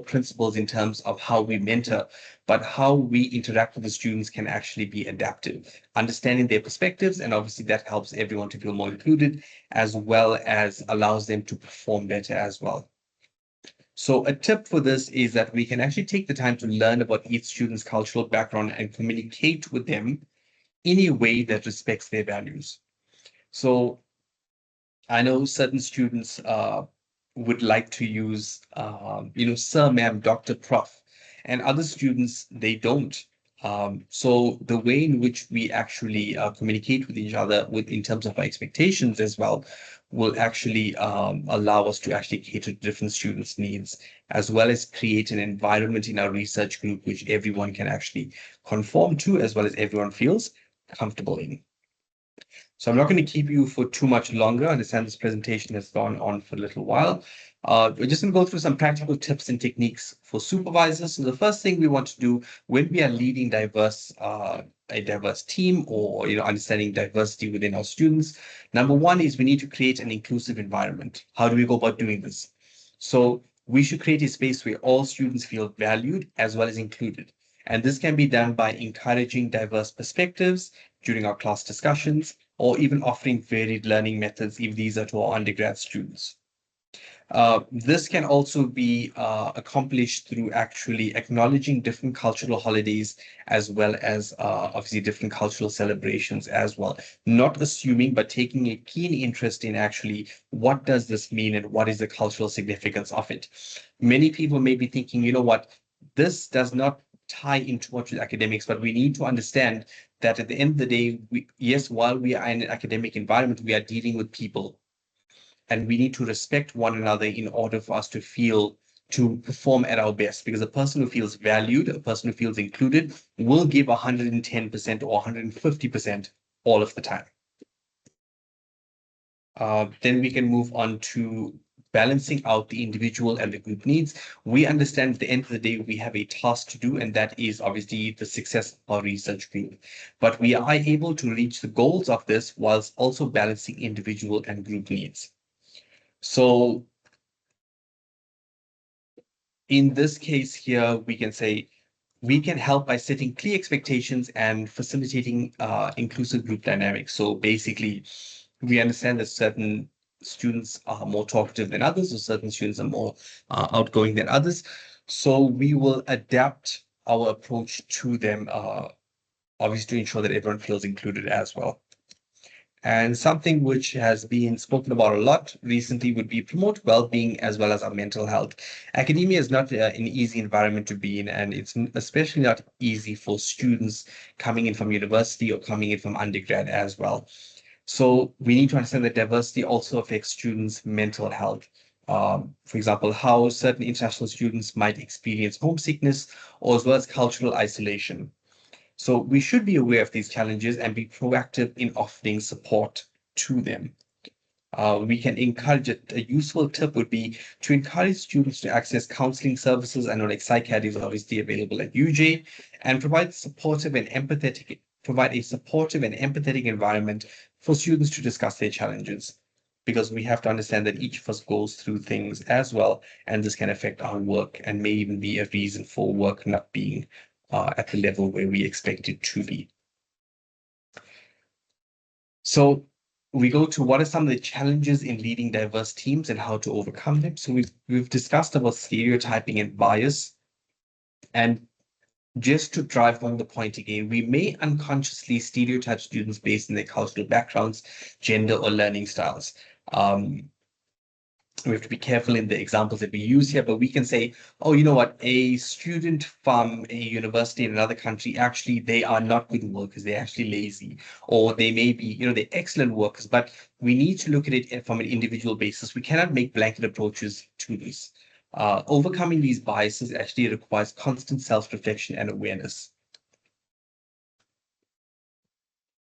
principles in terms of how we mentor, but how we interact with the students can actually be adaptive, understanding their perspectives, and obviously that helps everyone to feel more included, as well as allows them to perform better as well. So a tip for this is that we can actually take the time to learn about each student's cultural background and communicate with them in a way that respects their values. So I know certain students would like to use, sir, ma'am, doctor, prof, and other students, they don't. So the way in which we actually communicate with each other with in terms of our expectations as well will actually allow us to actually cater to different students' needs, as well as create an environment in our research group which everyone can actually conform to, as well as everyone feels comfortable in. So I'm not going to keep you for too much longer. I understand this presentation has gone on for a little while. We're just going to go through some practical tips and techniques for supervisors. So the first thing we want to do when we are leading a diverse team, or understanding diversity within our students, number one is we need to create an inclusive environment. How do we go about doing this? So we should create a space where all students feel valued as well as included. And this can be done by encouraging diverse perspectives during our class discussions, or even offering varied learning methods if these are to our undergrad students. This can also be accomplished through actually acknowledging different cultural holidays, as well as obviously different cultural celebrations as well. Not assuming, but taking a keen interest in actually what does this mean and what is the cultural significance of it. Many people may be thinking, you know what, this does not tie into much with academics, but we need to understand that at the end of the day, yes, while we are in an academic environment, we are dealing with people, and we need to respect one another in order for us to perform at our best, because a person who feels valued, a person who feels included, will give 110% or 150% all of the time. Then we can move on to balancing out the individual and the group needs. We understand at the end of the day, we have a task to do, and that is obviously the success of our research group. But we are able to reach the goals of this whilst also balancing individual and group needs. So in this case here, we can say we can help by setting clear expectations and facilitating inclusive group dynamics. So basically, we understand that certain students are more talkative than others, or certain students are more outgoing than others. So we will adapt our approach to them, obviously to ensure that everyone feels included as well. And something which has been spoken about a lot recently would be promote well-being as well as our mental health. Academia is not an easy environment to be in, and it's especially not easy for students coming in from university or coming in from undergrad as well. So we need to understand that diversity also affects students' mental health. For example, how certain international students might experience homesickness, or as well as cultural isolation. So we should be aware of these challenges and be proactive in offering support to them. We can encourage it. A useful tip would be to encourage students to access counseling services. I know like psychiatry is obviously available at UJ, and provide a supportive and empathetic environment for students to discuss their challenges. Because we have to understand that each of us goes through things as well, and this can affect our work and may even be a reason for work not being at the level where we expect it to be. So we go to what are some of the challenges in leading diverse teams and how to overcome them. So we've discussed about stereotyping and bias. And just to drive home the point again, we may unconsciously stereotype students based on their cultural backgrounds, gender, or learning styles. Um, we have to be careful in the examples that we use here, but we can say, oh, you know what, a student from a university in another country, actually, they are not good workers. They're actually lazy, or they may be, they're excellent workers, but we need to look at it from an individual basis. We cannot make blanket approaches to this. Overcoming these biases actually requires constant self-reflection and awareness.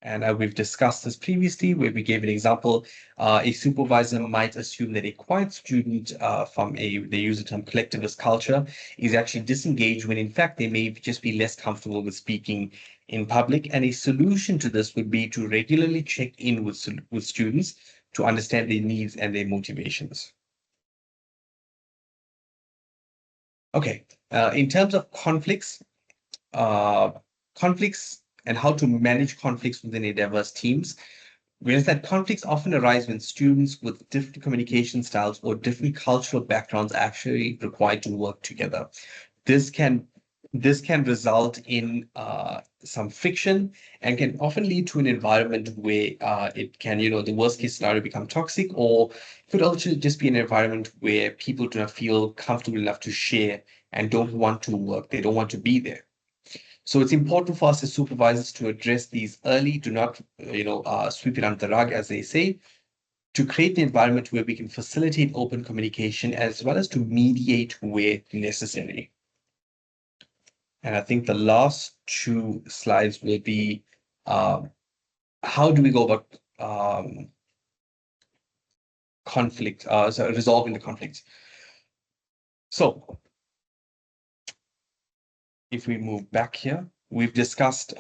And we've discussed this previously, where we gave an example. A supervisor might assume that a quiet student they use the term collectivist culture, is actually disengaged when in fact they may just be less comfortable with speaking in public. And a solution to this would be to regularly check in with students to understand their needs and their motivations. Okay, in terms of uh, conflicts and how to manage conflicts within a diverse teams, whereas that conflicts often arise when students with different communication styles or different cultural backgrounds are actually required to work together. This can this can result in some friction and can often lead to an environment where it can, the worst case scenario become toxic, or could also just be an environment where people do not feel comfortable enough to share and don't want to work. They don't want to be there. So it's important for us as supervisors to address these early, do not, sweep it under the rug, as they say, to create an environment where we can facilitate open communication as well as to mediate where necessary. And I think the last two slides will be how do we go about resolving the conflicts. So if we move back here, we've discussed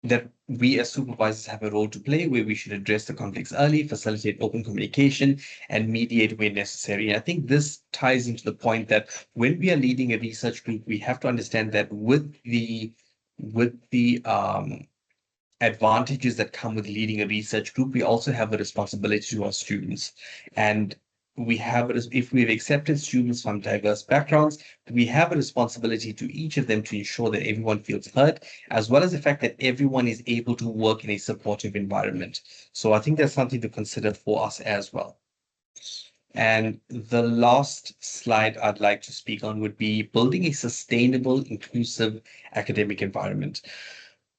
that we as supervisors have a role to play where we should address the conflicts early, facilitate open communication, and mediate where necessary. And I think this ties into the point that when we are leading a research group, we have to understand that with the advantages that come with leading a research group, we also have a responsibility to our students. And if we've accepted students from diverse backgrounds, we have a responsibility to each of them to ensure that everyone feels heard, as well as the fact that everyone is able to work in a supportive environment. So I think that's something to consider for us as well. And the last slide I'd like to speak on would be building a sustainable, inclusive academic environment.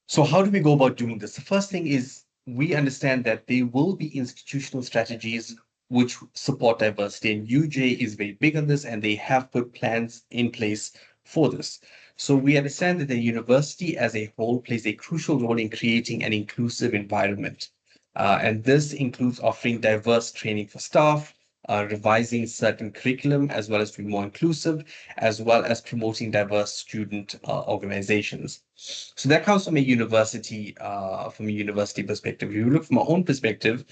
So how do we go about doing this? The first thing is we understand that there will be institutional strategies which support diversity, and UJ is very big on this, and they have put plans in place for this. So we understand that the university as a whole plays a crucial role in creating an inclusive environment. And this includes offering diverse training for staff, revising certain curriculum as well as being more inclusive, as well as promoting diverse student organizations. So that comes from a university perspective. If you look from our own perspective,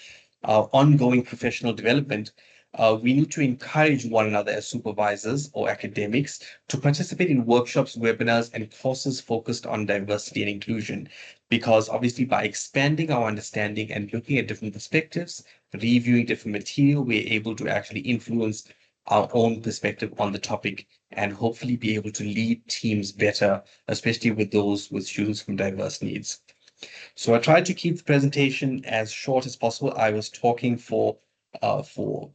ongoing professional development, we need to encourage one another as supervisors or academics to participate in workshops, webinars, and courses focused on diversity and inclusion. Because obviously, by expanding our understanding and looking at different perspectives, reviewing different material, we're able to actually influence our own perspective on the topic and hopefully be able to lead teams better, especially with those with students from diverse needs. So I tried to keep the presentation as short as possible. I was talking for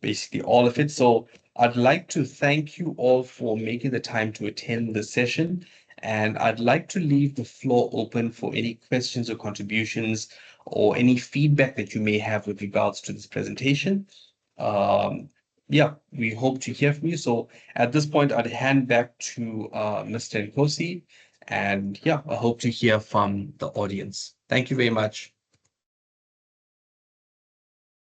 basically all of it. So I'd like to thank you all for making the time to attend the session. And I'd like to leave the floor open for any questions or contributions or any feedback that you may have with regards to this presentation. Yeah, we hope to hear from you. So at this point, I'd hand back to Mr. Nkosi. And yeah, I hope to hear from the audience. Thank you very much.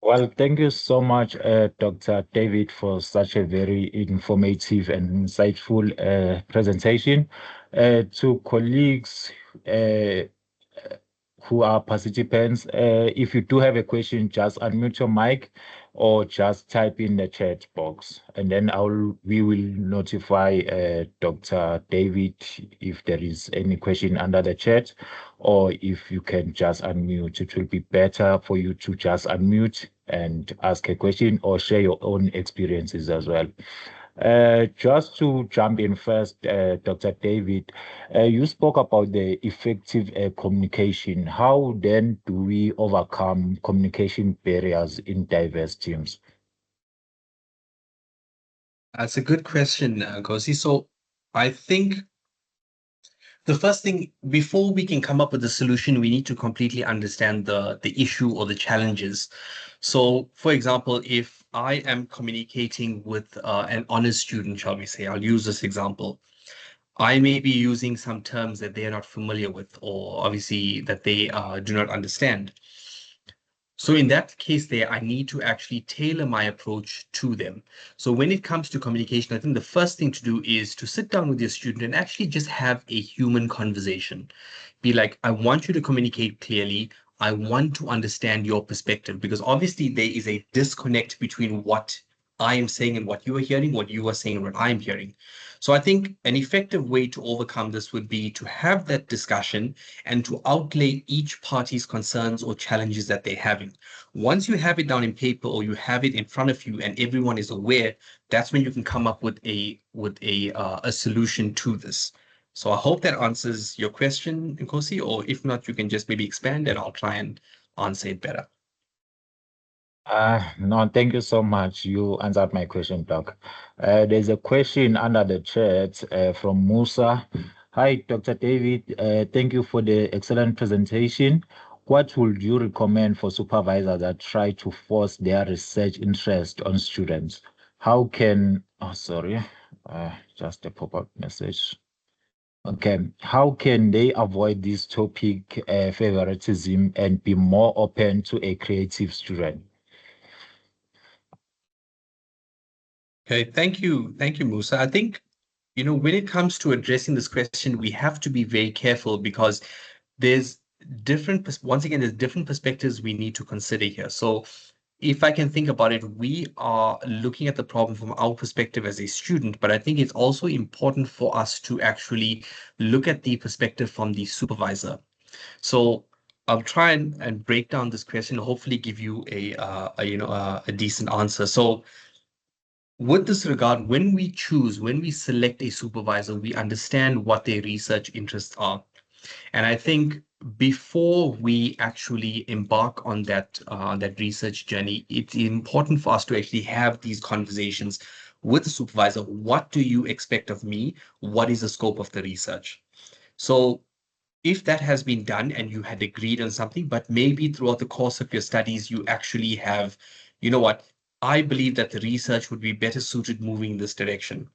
Well, thank you so much, Dr. David, for such a very informative and insightful presentation. To colleagues uh, who are participants, if you do have a question, just unmute your mic or just type in the chat box, and then we will notify Dr. David if there is any question under the chat, or if you can just unmute. It will be better for you to just unmute and ask a question or share your own experiences as well. Just to jump in first, Dr. David, you spoke about the effective communication. How then do we overcome communication barriers in diverse teams? That's a good question, Kosi. So I think the first thing, before we can come up with a solution, we need to completely understand the issue or the challenges. So, for example, if I am communicating with an honest student, shall we say, I'll use this example. I may be using some terms that they are not familiar with, or obviously that they do not understand. So in that case there, I need to actually tailor my approach to them. So when it comes to communication, I think the first thing to do is to sit down with your student and actually just have a human conversation. Be like, I want you to communicate clearly. I want to understand your perspective, because obviously there is a disconnect between what I am saying and what you are hearing, what you are saying and what I'm hearing. So I think an effective way to overcome this would be to have that discussion and to outlay each party's concerns or challenges that they're having. Once you have it down in paper or you have it in front of you and everyone is aware, that's when you can come up with a solution to this. So I hope that answers your question, Nkosi, or if not, you can just maybe expand and I'll try and answer it better. No, thank you so much. You answered my question, Doc. There's a question under the chat from Musa. Hi, Dr. David. Thank you for the excellent presentation. What would you recommend for supervisors that try to force their research interest on students? How can, oh, sorry, just a pop-up message. Okay, how can they avoid this topic favoritism and be more open to a creative student? Okay, thank you, Musa. I think, when it comes to addressing this question, we have to be very careful because there's once again, there's different perspectives we need to consider here. So if I can think about it, we are looking at the problem from our perspective as a student, but I think it's also important for us to actually look at the perspective from the supervisor. So I'll try and break down this question, hopefully give you a decent answer. So with this regard, when we select a supervisor, we understand what their research interests are. And I think before we actually embark on that research journey, it's important for us to actually have these conversations with the supervisor. What do you expect of me? What is the scope of the research? So if that has been done and you had agreed on something, but maybe throughout the course of your studies, you actually have, you know what, I believe that the research would be better suited moving in this direction.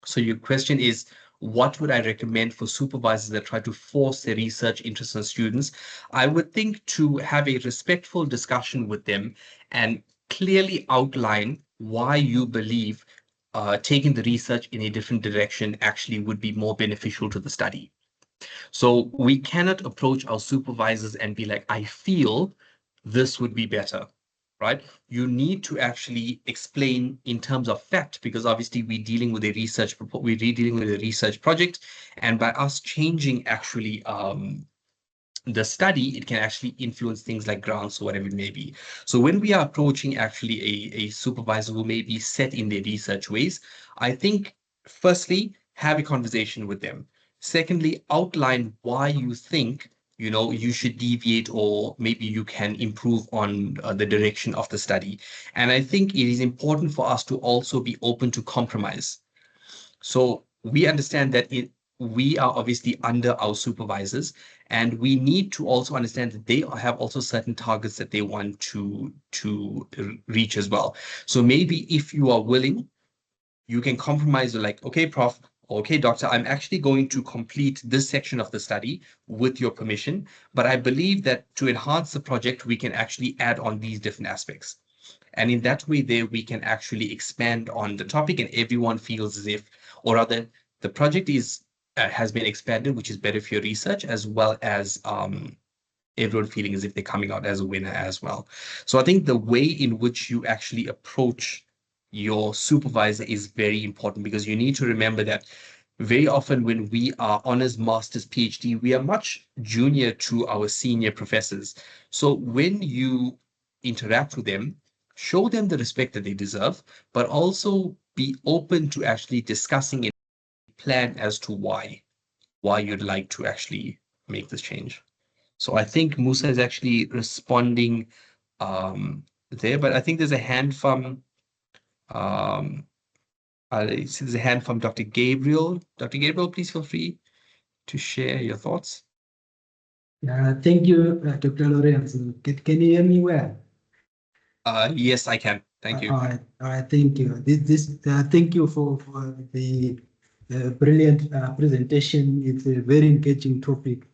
So your question is, what would I recommend for supervisors that try to force their research interest on students? I would think to have a respectful discussion with them and clearly outline why you believe taking the research in a different direction actually would be more beneficial to the study. So we cannot approach our supervisors and be like, I feel this would be better, right? You need to actually explain in terms of fact, because obviously we're dealing with a research project, and by us changing actually the study, it can actually influence things like grants or whatever it may be. So when we are approaching actually a supervisor who may be set in their research ways, I think firstly, have a conversation with them. Secondly, outline why you think you should deviate or maybe you can improve on the direction of the study. And I think it is important for us to also be open to compromise. So we understand that we are obviously under our supervisors, and we need to also understand that they have also certain targets that they want to reach as well. So maybe if you are willing, you can compromise. Like, okay, Prof, Okay, doctor, I'm actually going to complete this section of the study with your permission, but I believe that to enhance the project, we can actually add on these different aspects. And in that way, there we can actually expand on the topic, and everyone feels as if, or rather, the project is has been expanded, which is better for your research, as well as everyone feeling as if they're coming out as a winner as well. So I think the way in which you actually approach your supervisor is very important, because you need to remember that very often when we are honors, masters, PhD, we are much junior to our senior professors. So when you interact with them, show them the respect that they deserve, but also be open to actually discussing a plan as to why you'd like to actually make this change. So I think Musa is actually responding there, but I think there's a hand from um, I see there's a hand from Dr. Gabriel. Dr. Gabriel, please feel free to share your thoughts. Thank you, Dr. Lorenzo. Can you hear me well? Yes, I can. Thank you. All right, thank you. Thank you for the brilliant presentation. It's a very engaging topic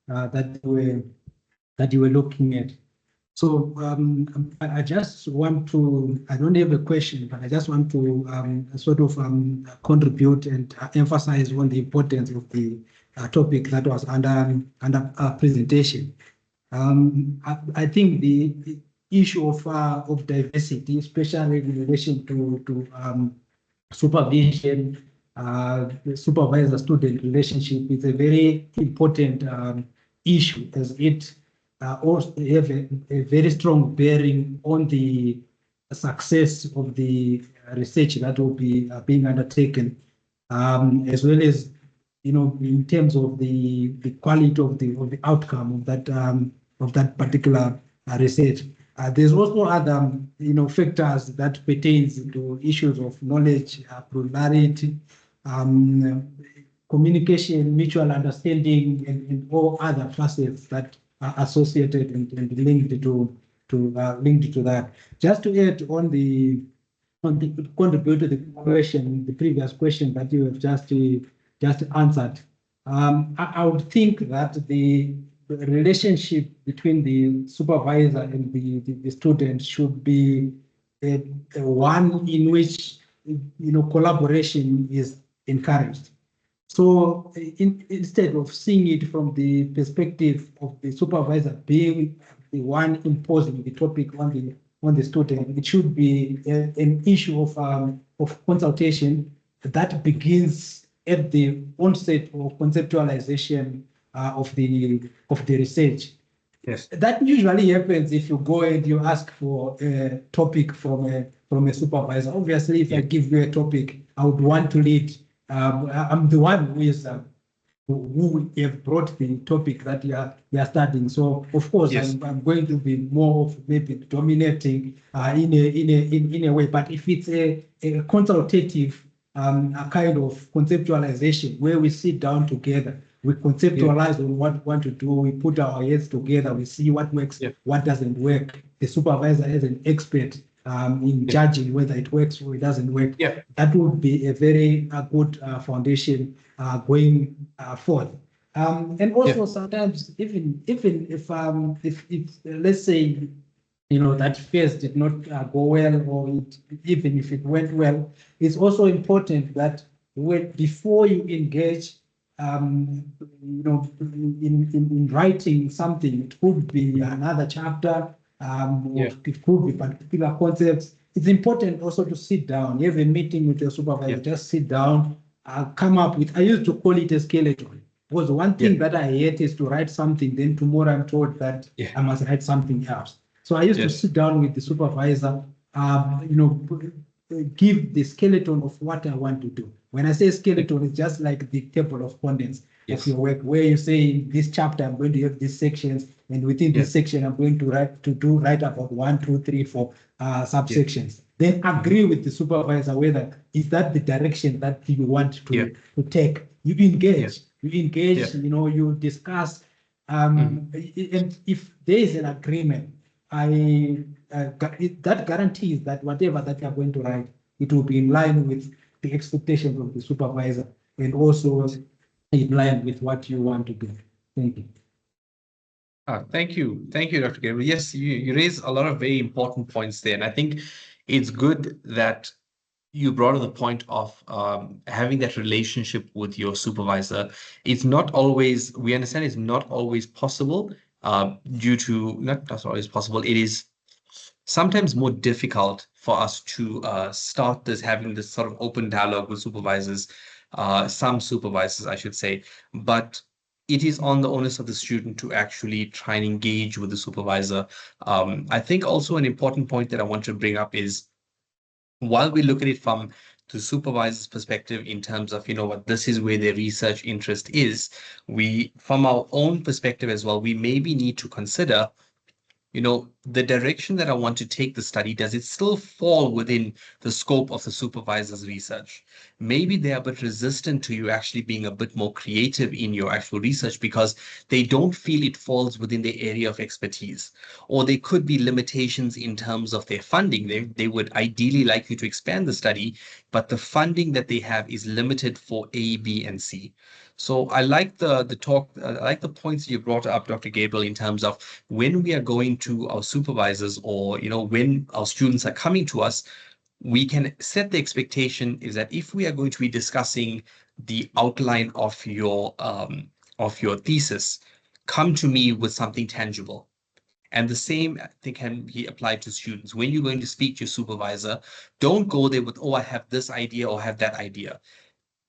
that you were looking at. So I just want to, I don't have a question, but I just want to sort of contribute and emphasize on the importance of the topic that was under our presentation. I think the issue of diversity, especially in relation to supervision, supervisor-student relationship, is a very important issue, as it also have a very strong bearing on the success of the research that will be being undertaken, as well as, in terms of the quality of the outcome of that particular research. There's also other, factors that pertains to issues of knowledge, plurality, communication, mutual understanding, and all other facets that are associated and linked to that. Just to add on the contribute to the question, the previous question that you have just answered. I would think that the relationship between the supervisor and the student should be one in which collaboration is encouraged. So instead of seeing it from the perspective of the supervisor being the one imposing the topic on the student, it should be an issue of consultation that begins at the onset of conceptualization of the research. Yes. That usually happens if you go and you ask for a topic from a supervisor. Obviously, if I give you a topic, I would want to lead. I'm the one who have brought the topic that you are studying. So of course, Yes. I'm going to be more of maybe dominating in a way. But if it's a consultative a kind of conceptualization where we sit down together, we conceptualize on what we want to do, we put our heads together, we see what works, what doesn't work. The supervisor is an expert in judging whether it works or it doesn't work. That would be a very good foundation going forth. And also sometimes even if let's say that phase did not go well, or even if it went well, it's also important that before you engage, in writing something, it could be another chapter, or it could be particular concepts. It's important also to sit down. You have a meeting with your supervisor, just sit down, come up with, I used to call it a skeleton. Because one thing that I hate is to write something, then tomorrow I'm told that I must write something else. So I used to sit down with the supervisor, give the skeleton of what I want to do. When I say skeleton, it's just like the table of contents of your work, where you say in this chapter I'm going to have these sections, and within this section I'm going to write about 1, 2, 3, 4 subsections. Then agree with the supervisor whether is that the direction that you want to take. You engage. You discuss, and if there is an agreement, that guarantees that whatever that you are going to write, it will be in line with the expectations of the supervisor. and also in line with what you want to do. Thank you. Thank you. Thank you, Dr. Gabriel. Yes, you raise a lot of very important points there. And I think it's good that you brought up the point of having that relationship with your supervisor. It's not always, we understand it's not always possible due to, not always possible, it is sometimes more difficult for us to start this, having this sort of open dialogue with supervisors, some supervisors, I should say, but it is on the onus of the student to actually try and engage with the supervisor. I think also an important point that I want to bring up is while we look at it from the supervisor's perspective in terms of, you know what, this is where their research interest is, we, from our own perspective as well, we maybe need to consider, you know, the direction that I want to take the study, does it still fall within the scope of the supervisor's research? Maybe they are a bit resistant to you actually being a bit more creative in your actual research because they don't feel it falls within their area of expertise. Or there could be limitations in terms of their funding. They would ideally like you to expand the study, but the funding that they have is limited for A, B, and C. So I like the talk, I like the points you brought up, Dr. Gabriel, in terms of when we are going to our supervisors or, you know, when our students are coming to us, we can set the expectation is that if we are going to be discussing the outline of your thesis, come to me with something tangible. And the same thing can be applied to students. When you're going to speak to your supervisor, don't go there with, oh, I have this idea or have that idea.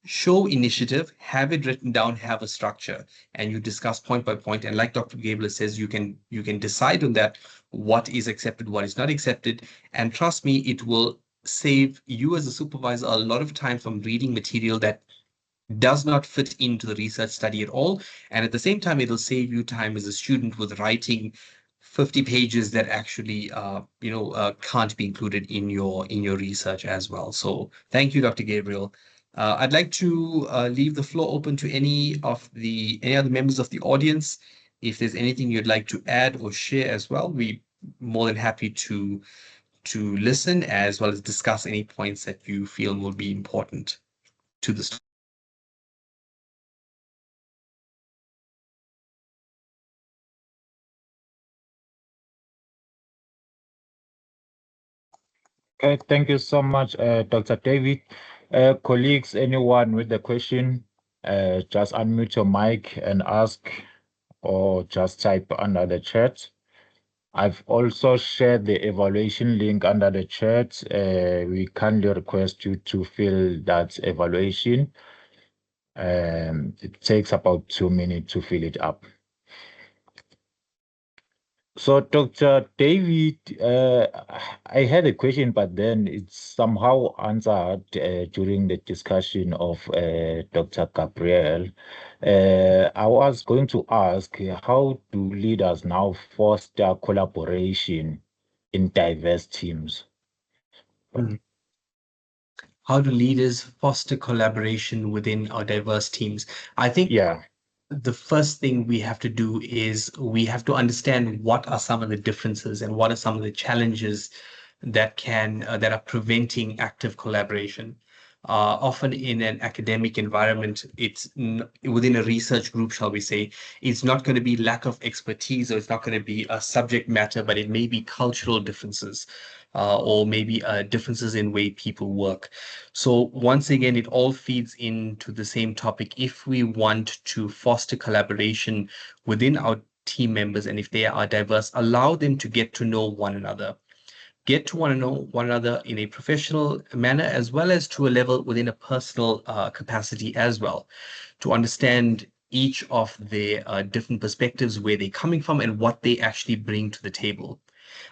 Show initiative, have it written down, have a structure, and you discuss point by point. And like Dr. Gabler says, you can decide on that, what is accepted, what is not accepted. And trust me, it will save you as a supervisor a lot of time from reading material that does not fit into the research study at all. And at the same time, it'll save you time as a student with writing 50 pages that actually can't be included in your research as well. So thank you, Dr. Gabriel. I'd like to leave the floor open to any other members of the audience. If there's anything you'd like to add or share as well, we're more than happy to listen as well as discuss any points that you feel will be important to the. Okay, thank you so much, Dr. David. Colleagues, anyone with a question, just unmute your mic and ask, or just type under the chat. I've also shared the evaluation link under the chat. We kindly request you to fill that evaluation. It takes about 2 minutes to fill it up. So, Dr. David, I had a question, but then it's somehow answered during the discussion of Dr. Gabriel. I was going to ask, how do leaders now foster collaboration in diverse teams? How do leaders foster collaboration within our diverse teams? I think the first thing we have to do is we have to understand what are some of the differences and what are some of the challenges that are preventing active collaboration. Often in an academic environment, it's within a research group, shall we say, it's not going to be lack of expertise or it's not going to be a subject matter, but it may be cultural differences or maybe differences in way people work. So once again, it all feeds into the same topic. If we want to foster collaboration within our team members, and if they are diverse, allow them to get to know one another. Get to know one another in a professional manner, as well as to a level within a personal capacity as well, to understand each of their different perspectives, where they're coming from, and what they actually bring to the table.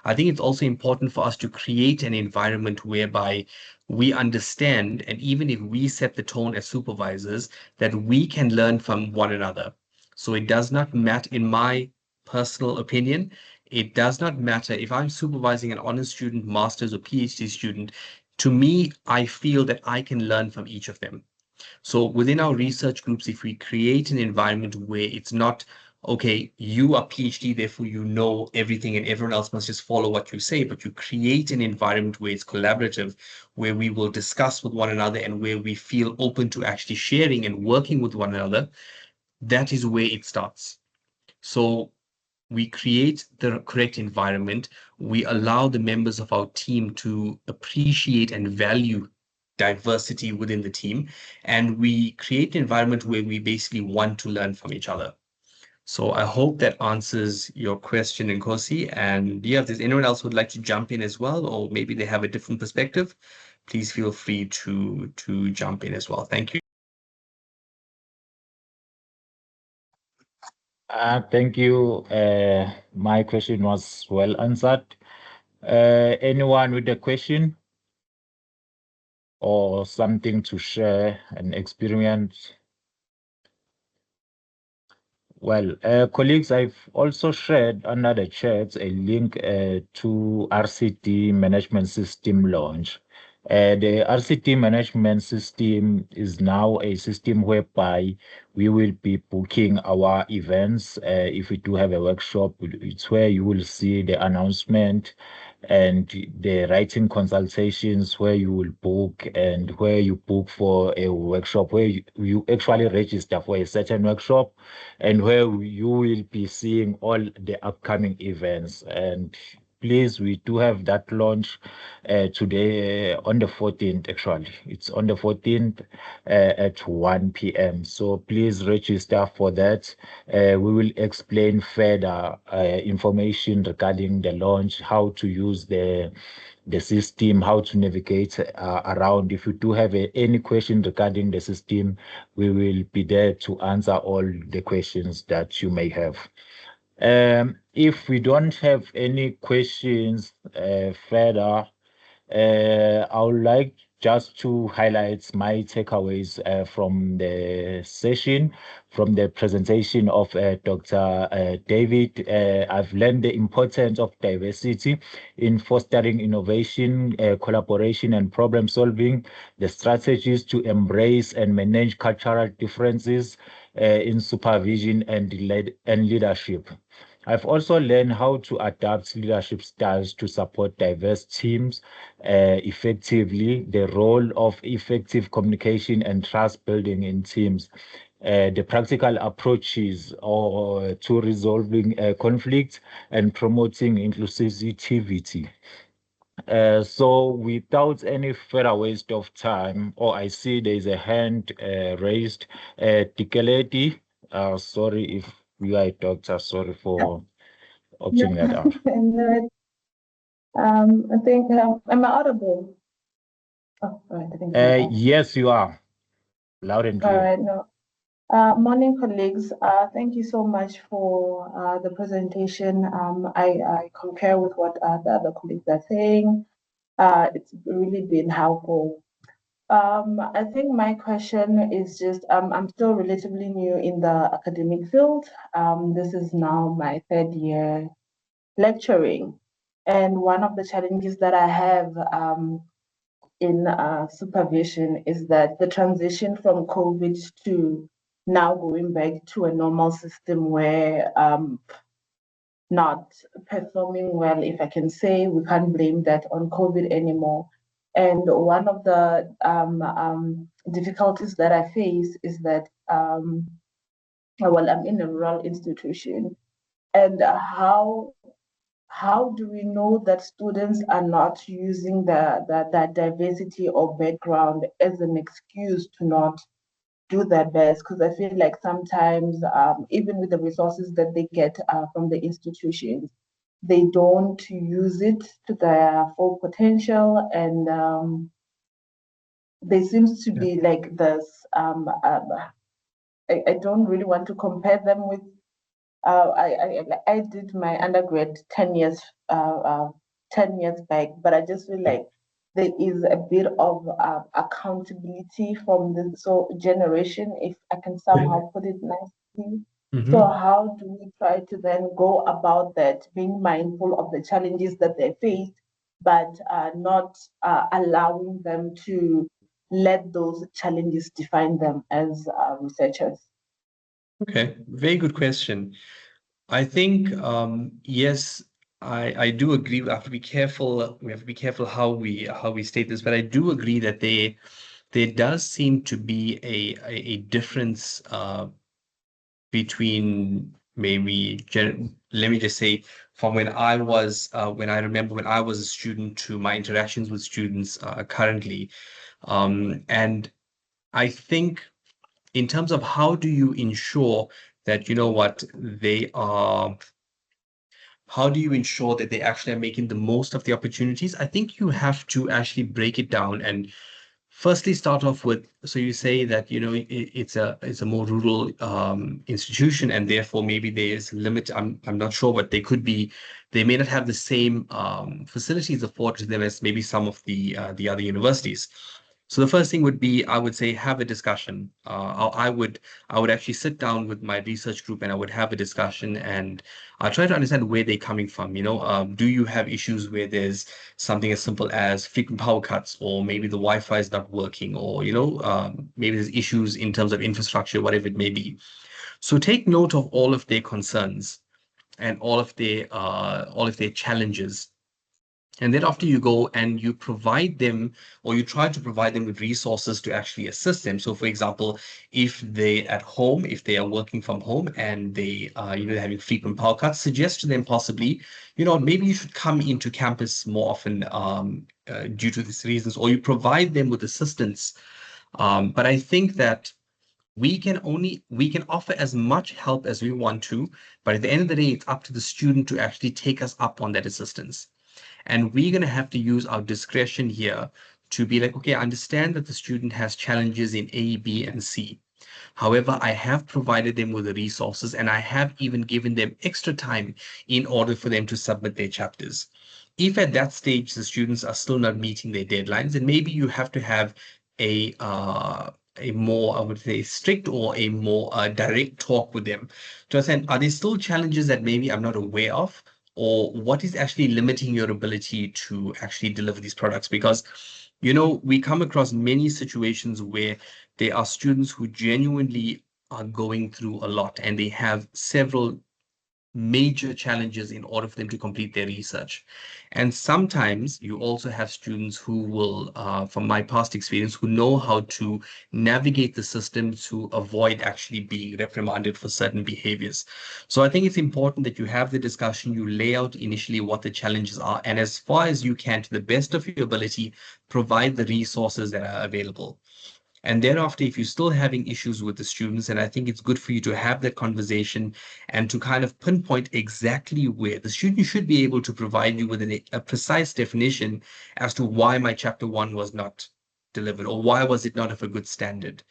I think it's also important for us to create an environment whereby we understand, and even if we set the tone as supervisors, that we can learn from one another. So it does not matter, in my personal opinion, it does not matter if I'm supervising an honors student, master's or PhD student. To me, I feel that I can learn from each of them. So within our research groups, if we create an environment where it's not okay, you are PhD, therefore you know everything and everyone else must just follow what you say, but you create an environment where it's collaborative, where we will discuss with one another and where we feel open to actually sharing and working with one another. That is where it starts. So we create the correct environment. We allow the members of our team to appreciate and value diversity within the team. And we create an environment where we basically want to learn from each other. So I hope that answers your question, Nkosi. And yeah, if there's anyone else who would like to jump in as well, or maybe they have a different perspective, please feel free to jump in as well. Thank you. Thank you. My question was well answered. Anyone with a question or something to share, an experience? Well, colleagues, I've also shared under the chat a link to RCT management system launch. The RCT management system is now a system whereby we will be booking our events. If we do have a workshop, it's where you will see the announcement and the writing consultations where you will book and where you book for a workshop, where you actually register for a certain workshop and where you will be seeing all the upcoming events. And please, we do have that launch today on the 14th, actually. It's on the 14th at 1 p.m. So please register for that. We will explain further information regarding the launch, how to use the system, how to navigate around. If you do have any question regarding the system, we will be there to answer all the questions that you may have. If we don't have any questions further, I would like just to highlight my takeaways from the session, from the presentation of Dr. David. I've learned the importance of diversity in fostering innovation, collaboration, and problem solving, the strategies to embrace and manage cultural differences in supervision and leadership. I've also learned how to adapt leadership styles to support diverse teams effectively, the role of effective communication and trust building in teams, the practical approaches or to resolving conflicts and promoting inclusivity. So without any further waste of time, I see there's a hand raised. Dikeledi, sorry if you are a doctor, sorry for opting that out. No, I think, am I audible? Oh, all right, I think it's Yes, you are. Loud and all clear. right, no. Morning, colleagues. Thank you so much for the presentation. I concur with what the other colleagues are saying. It's really been helpful. I think my question is just, I'm still relatively new in the academic field. This is now my third year lecturing. And one of the challenges that I have in supervision is that the transition from COVID to now going back to a normal system where not performing well, if I can say, we can't blame that on COVID anymore. And one of the difficulties that I face is that, well, I'm in a rural institution, and how do we know that students are not using that diversity of background as an excuse to not do their best? Because I feel like sometimes, even with the resources that they get from the institutions, they don't use it to their full potential, and there seems to be like this. I don't really want to compare them with I did my undergrad 10 years back, but I just feel like there is a bit of accountability from the generation, if I can somehow put it nicely. So how do we try to then go about that, being mindful of the challenges that they face, but not allowing them to let those challenges define them as researchers? Okay, very good question. I think yes, I do agree. We have to be careful. We have to be careful how we state this, but I do agree that there does seem to be a difference between maybe let me just say from when I was when I remember when I was a student to my interactions with students currently, and I think in terms of how do you ensure that you know what they are how do you ensure that they actually are making the most of the opportunities? I think you have to actually break it down and firstly start off with, so you say that, you know, it's a more rural institution and therefore maybe there's limit. I'm not sure, but they may not have the same facilities afforded to them as maybe some of the other universities. So the first thing would be, I would say, have a discussion. I would actually sit down with my research group and I would have a discussion and I try to understand where they're coming from. You know, do you have issues where there's something as simple as frequent power cuts, or maybe the Wi-Fi is not working, or you know, maybe there's issues in terms of infrastructure, whatever it may be. So take note of all of their concerns and all of their challenges. And then after you go and you provide them, or you try to provide them with resources to actually assist them. So for example, if they at home, if they are working from home and they are, you know, having frequent power cuts, suggest to them possibly, you know, maybe you should come into campus more often due to these reasons, or you provide them with assistance. But I think that we can offer as much help as we want to, but at the end of the day, it's up to the student to actually take us up on that assistance. And we're going to have to use our discretion here to be like, okay, I understand that the student has challenges in A, B, and C. However, I have provided them with the resources and I have even given them extra time in order for them to submit their chapters. If at that stage the students are still not meeting their deadlines, then maybe you have to have a more, I would say, strict or a more direct talk with them to understand, are there still challenges that maybe I'm not aware of? Or what is actually limiting your ability to actually deliver these products? Because, you know, we come across many situations where there are students who genuinely are going through a lot and they have several major challenges in order for them to complete their research. And sometimes you also have students who will, from my past experience, who know how to navigate the system to avoid actually being reprimanded for certain behaviors. So I think it's important that you have the discussion, you lay out initially what the challenges are, and as far as you can, to the best of your ability, provide the resources that are available. And thereafter, if you're still having issues with the students, and I think it's good for you to have that conversation and to kind of pinpoint exactly where the student should be able to provide you with a precise definition as to why my chapter one was not delivered or why was it not of a good standard.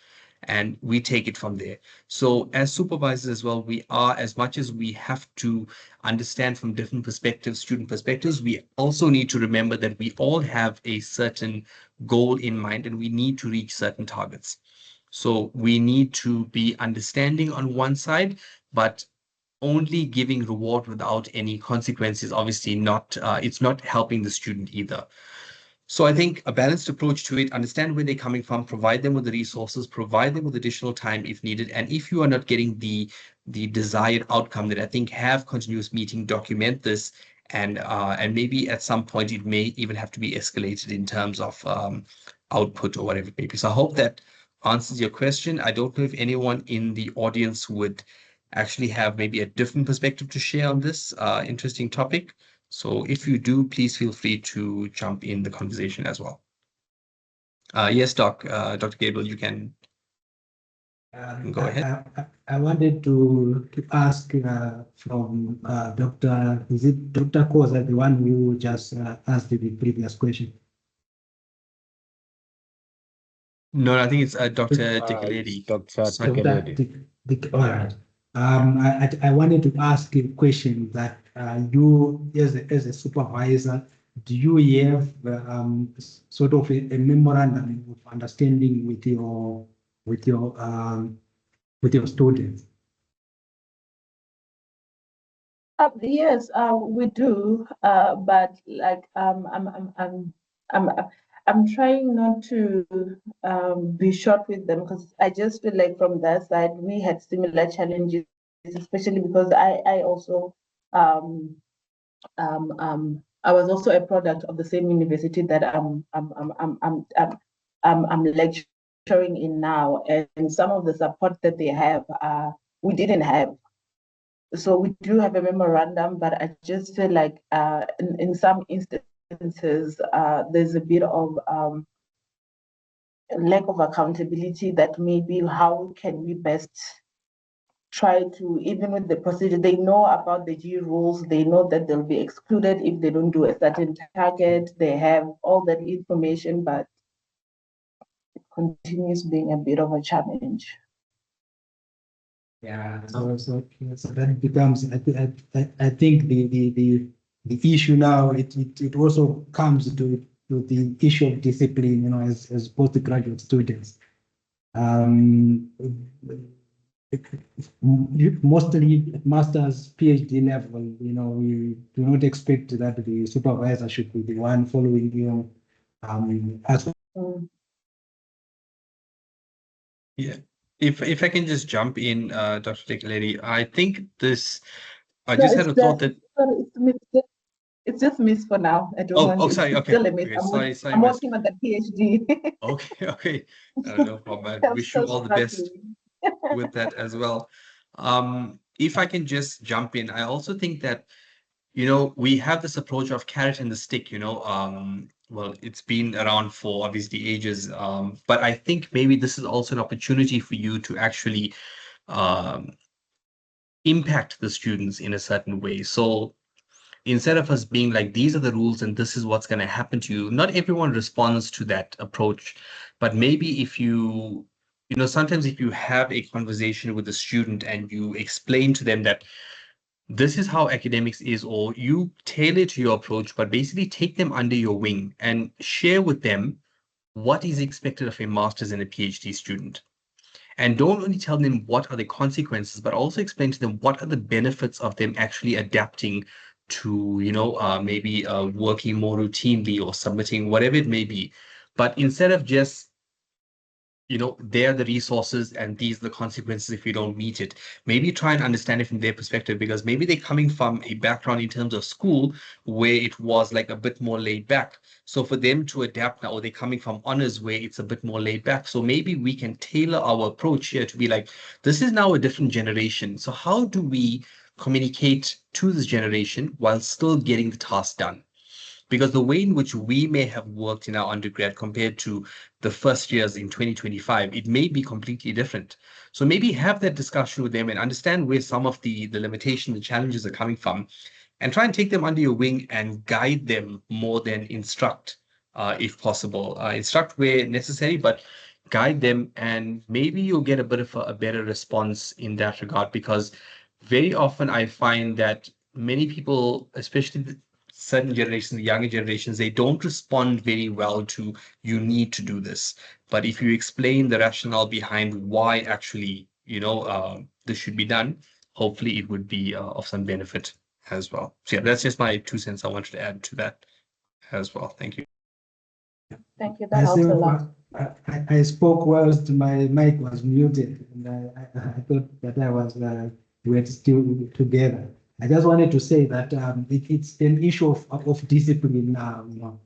And we take it from there. So as supervisors as well, we are, as much as we have to understand from different perspectives, student perspectives, we also need to remember that we all have a certain goal in mind and we need to reach certain targets. So we need to be understanding on one side, but only giving reward without any consequences, obviously not, it's not helping the student either. So I think a balanced approach to it, understand where they're coming from, provide them with the resources, provide them with additional time if needed. And if you are not getting the desired outcome, that I think have continuous meeting, document this, and maybe at some point it may even have to be escalated in terms of output or whatever it may be. So I hope that answers your question. I don't know if anyone in the audience would actually have maybe a different perspective to share on this interesting topic. So if you do, please feel free to jump in the conversation as well. Yes, Dr. Gabriel, you can go ahead. I wanted to ask from Dr. Is it Dr. Koza, the one who just asked the previous question? No, I think it's Dr. It's Dikeledi. Dr. Sorry. Tekeledi. All right. I wanted to ask a question that you, as a supervisor, do you have sort of a memorandum of understanding with your students? Yes, we do. But like I'm I'm trying not to be short with them because I just feel like from that side we had similar challenges, especially because I also I was also a product of the same university that I'm lecturing in now, and some of the support that they have, we didn't have. So we do have a memorandum, but I just feel like in some instances there's a bit of lack of accountability that maybe how can we best try to, even with the procedure, they know about the G rules, they know that they'll be excluded if they don't do a certain target, they have all that information, but it continues being a bit of a challenge. Yeah, so that becomes, I think the issue now, it also comes to the issue of discipline, as postgraduate students. Mostly at master's, PhD level, we do not expect that the supervisor should be the one following you. As Yeah. If I can just jump in, Dr. Tekeledi, I think this, I No, just had a thought that, sorry, it's just miss for now. I don't want sorry, it's okay. still a miss. Okay, sorry, I'm miss. working on the PhD. Okay, okay. No problem. I I'm wish you still all the best struggling. with that as well. If I can just jump in, I also think that, we have this approach of carrot and the stick, well, it's been around for obviously ages, but I think maybe this is also an opportunity for you to actually um, impact the students in a certain way. So instead of us being like, these are the rules and this is what's going to happen to you, not everyone responds to that approach. But maybe if sometimes if you have a conversation with a student and you explain to them that this is how academics is, or you tailor to your approach, but basically take them under your wing and share with them what is expected of a master's and a PhD student. And don't only tell them what are the consequences, but also explain to them what are the benefits of them actually adapting to, maybe working more routinely or submitting, whatever it may be. But instead of just they're the resources and these are the consequences if you don't meet it. Maybe try and understand it from their perspective, because maybe they're coming from a background in terms of school where it was like a bit more laid back. So for them to adapt now, or they're coming from honors where it's a bit more laid back. So maybe we can tailor our approach here to be like, this is now a different generation. So how do we communicate to this generation while still getting the task done? Because the way in which we may have worked in our undergrad compared to the first years in 2025, it may be completely different. So maybe have that discussion with them and understand where some of the limitation, the challenges are coming from, and try and take them under your wing and guide them more than instruct, if possible. Instruct where necessary, but guide them, and maybe you'll get a bit of a better response in that regard, because very often I find that many people, especially certain generations, the younger generations, they don't respond very well to you need to do this. But if you explain the rationale behind why actually, this should be done, hopefully it would be of some benefit as well. So yeah, that's just my 2 cents I wanted to add to that as well. Thank you. Thank you. That helps a lot. I spoke whilst my mic was muted, and I thought that I was we were still together. I just wanted to say that it's an issue of discipline now,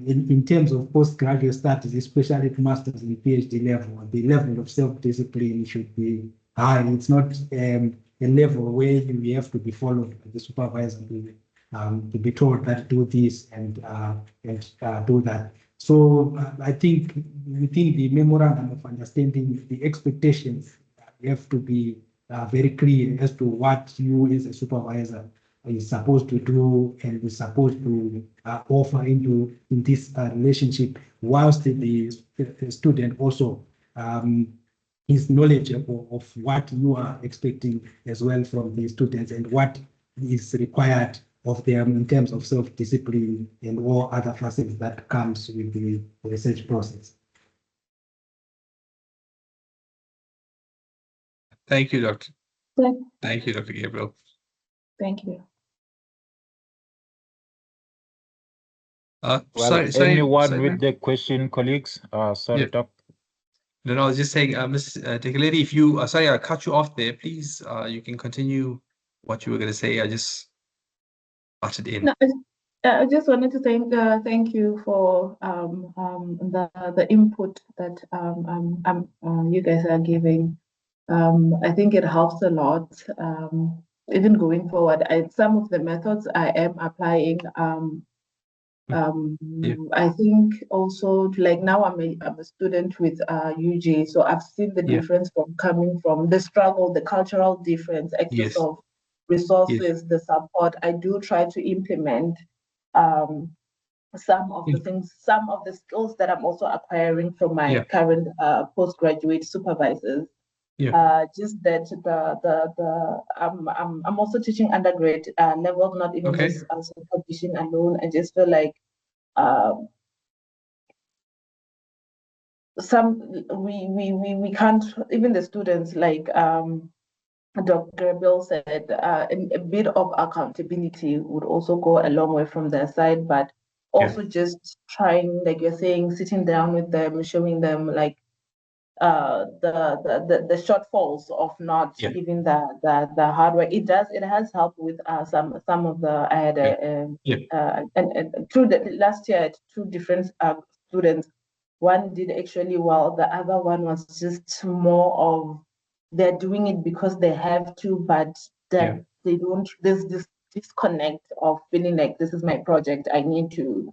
in terms of postgraduate studies, especially at master's and PhD level. The level of self-discipline should be high. It's not a level where you have to be followed by the supervisor to be told that do this and do that. So I think within the memorandum of understanding, the expectations have to be very clear as to what you as a supervisor is supposed to do and is supposed to offer in this relationship, whilst the student also is knowledgeable of what you are expecting as well from the students and what is required of them in terms of self-discipline and all other facets that comes with the research process. Thank you, Dr. Thank you, Dr. Gabriel. Thank you. Well, Sorry, anyone with the question, colleagues? Sorry, Yeah. Doc. No, I was just saying, Ms. Dekeledi, if you, sorry, I cut you off there. Please, you can continue what you were going to say. I just butted in. No, I just wanted to thank you for the input that you guys are giving. I think it helps a lot. Even going forward, some of the methods I am applying. Yeah. I think also like now I'm a student with UJ, so I've seen the Yeah. difference from coming from the struggle, the cultural difference, access Yes. of resources, the support. I do try to implement some of the things, some of the skills that I'm also acquiring from my Yeah. current postgraduate supervisors. Yeah. Just that I'm also teaching undergrad level, not even Okay. just supervision alone. I just feel like um, we can't, even the students, like Dr. Bill said, a bit of accountability would also go a long way from their side, but also just trying, like you're saying, sitting down with them, showing them like the shortfalls of not Yeah. giving the hard work. It has helped with some of the I had and through the last year I had two different students. One did actually well, the other one was just more of they're doing it because they have to, but that they don't, there's this disconnect of feeling like this is my project, I need to.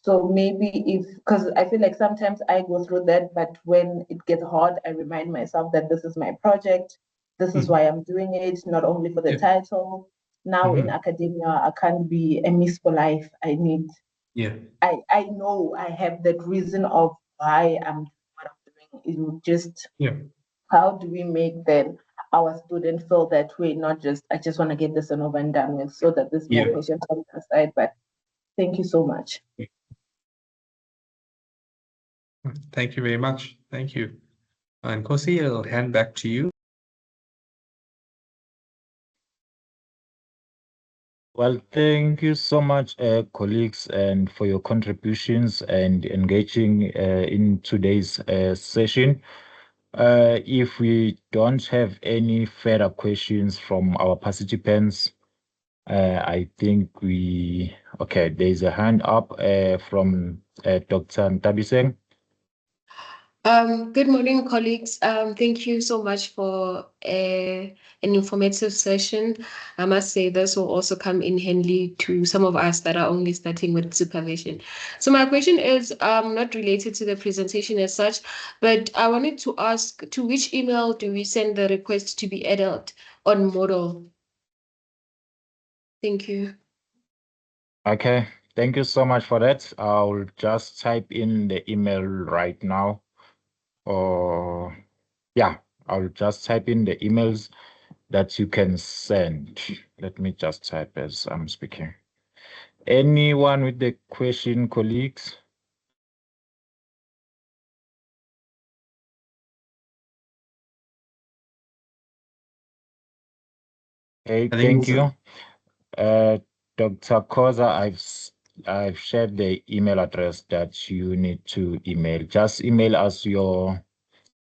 So maybe if, because I feel like sometimes I go through that, but when it gets hard, I remind myself that this is my project, this is why I'm doing it, not only for the title. Now in academia, I can't be a Miss for Life. I need, I know I have that reason of why I'm doing what I'm doing. It will just, how do we make then our student feel that way, not just, I just want to get this over and done with, so that there's more patience on the side. But thank you so much. Thank you very much. Thank you. And Kosi, I'll hand back to you. Well, thank you so much, colleagues, and for your contributions and engaging in today's session. If we don't have any further questions from our participants, I think there's a hand up from Dr. Ntabiseng. Good morning, colleagues. Thank you so much for an informative session. I must say this will also come in handy to some of us that are only starting with supervision. So my question is not related to the presentation as such, but I wanted to ask, to which email do we send the request to be added on model? Thank you. Okay, thank you so much for that. I'll just type in the email right now. Or I'll just type in the emails that you can send. Let me just type as I'm speaking. Anyone with the question, colleagues? Okay, thank you. Dr. Koza, I've shared the email address that you need to email. Just email us your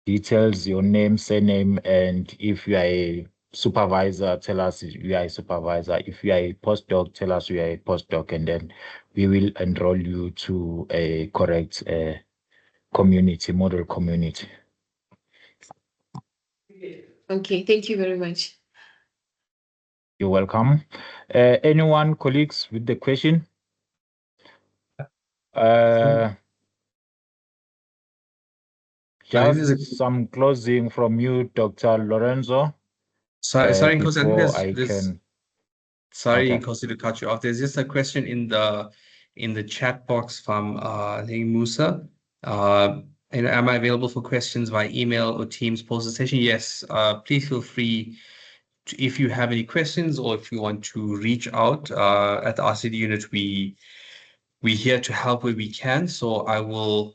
details, your name, surname, and if you are a supervisor, tell us you are a supervisor. If you are a postdoc, tell us you are a postdoc, and then we will enroll you to a correct community, model community. Okay, thank you very much. You're welcome. Anyone, colleagues, with the question? Just some closing from you, Dr. Lorenzo. Sorry, Nkosi, before I can. Sorry, Nkosi, to cut you off. There's just a question in the chat box from I think Musa. Am I available for questions by email or Teams post the session? Yes. Please feel free to, if you have any questions or if you want to reach out. At the RCD unit, we're here to help where we can. So I will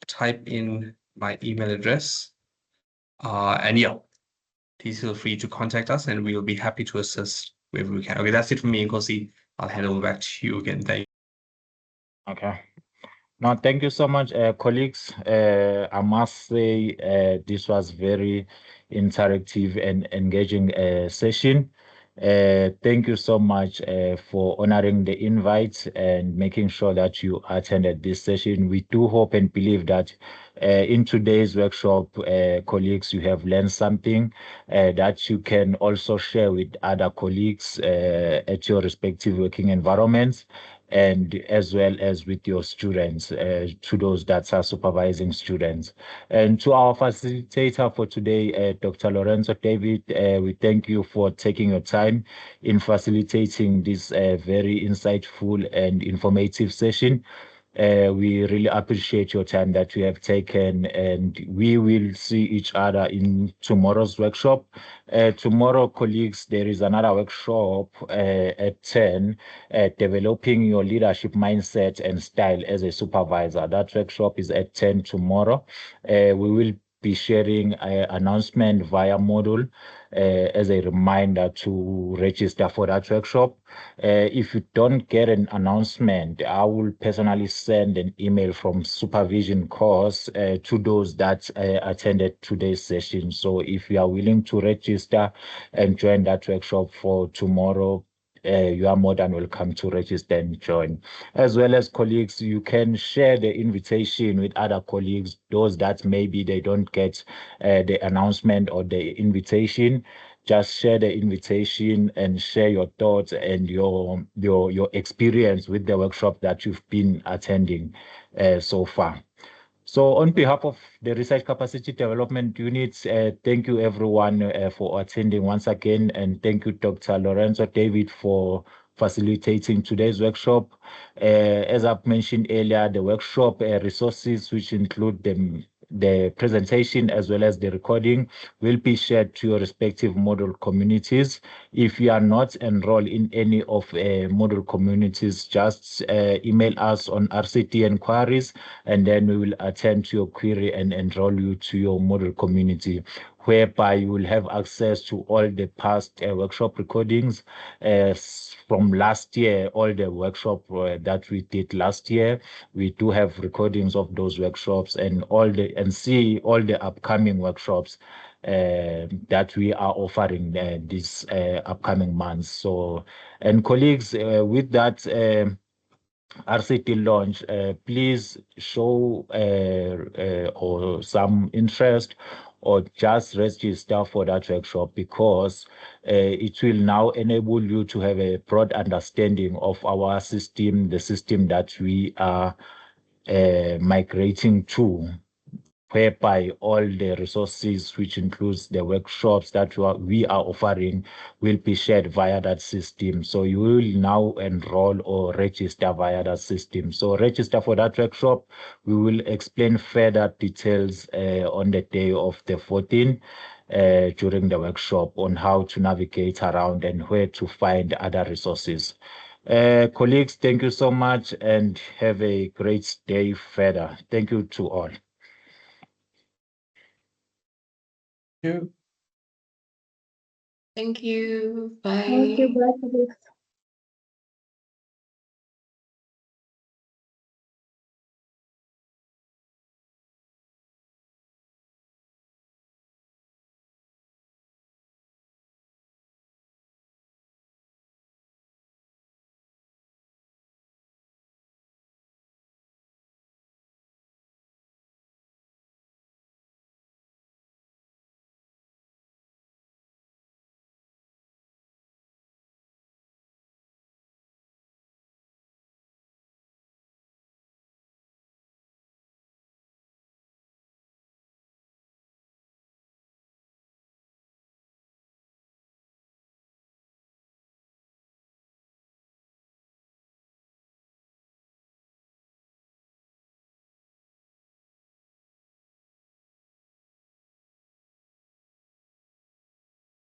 type in my email address. And please feel free to contact us and we'll be happy to assist wherever we can. Okay, that's it from me, Nkosi. I'll hand over back to you again. Thank you. Okay. Now, thank you so much, colleagues. I must say this was very interactive and engaging session. Thank you so much for honoring the invite and making sure that you attended this session. We do hope and believe that in today's workshop, colleagues, you have learned something that you can also share with other colleagues at your respective working environments, and as well as with your students, to those that are supervising students. And to our facilitator for today, Dr. Lorenzo David, we thank you for taking your time in facilitating this very insightful and informative session. We really appreciate your time that you have taken, and we will see each other in tomorrow's workshop. Tomorrow, colleagues, there is another workshop at 10, developing your leadership mindset and style as a supervisor. That workshop is at 10 tomorrow. We will be sharing an announcement via module as a reminder to register for that workshop. If you don't get an announcement, I will personally send an email from supervision course to those that attended today's session. So if you are willing to register and join that workshop for tomorrow, you are more than welcome to register and join. As well as colleagues, you can share the invitation with other colleagues, those that maybe they don't get the announcement or the invitation. Just share the invitation and share your thoughts and your experience with the workshop that you've been attending so far. So on behalf of the Research Capacity Development Units, thank you everyone for attending once again, and thank you Dr. Lorenzo David for facilitating today's workshop. As I've mentioned earlier, the workshop resources, which include the presentation as well as the recording, will be shared to your respective model communities. If you are not enrolled in any of model communities, just email us on RCT inquiries, and then we will attend to your query and enroll you to your model community, whereby you will have access to all the past workshop recordings from last year, all the workshop that we did last year. We do have recordings of those workshops and see all the upcoming workshops that we are offering this upcoming months. So, and colleagues, with that RCT launch, please show or some interest or just register for that workshop, because it will now enable you to have a broad understanding of our system, the system that we are migrating to, whereby all the resources, which includes the workshops that we are offering, will be shared via that system. So you will now enroll or register via that system. So register for that workshop. We will explain further details on the day of the 14th during the workshop on how to navigate around and where to find other resources. Colleagues, thank you so much and have a great day further. Thank you to all. You. Thank you. Bye. Thank you, Bye.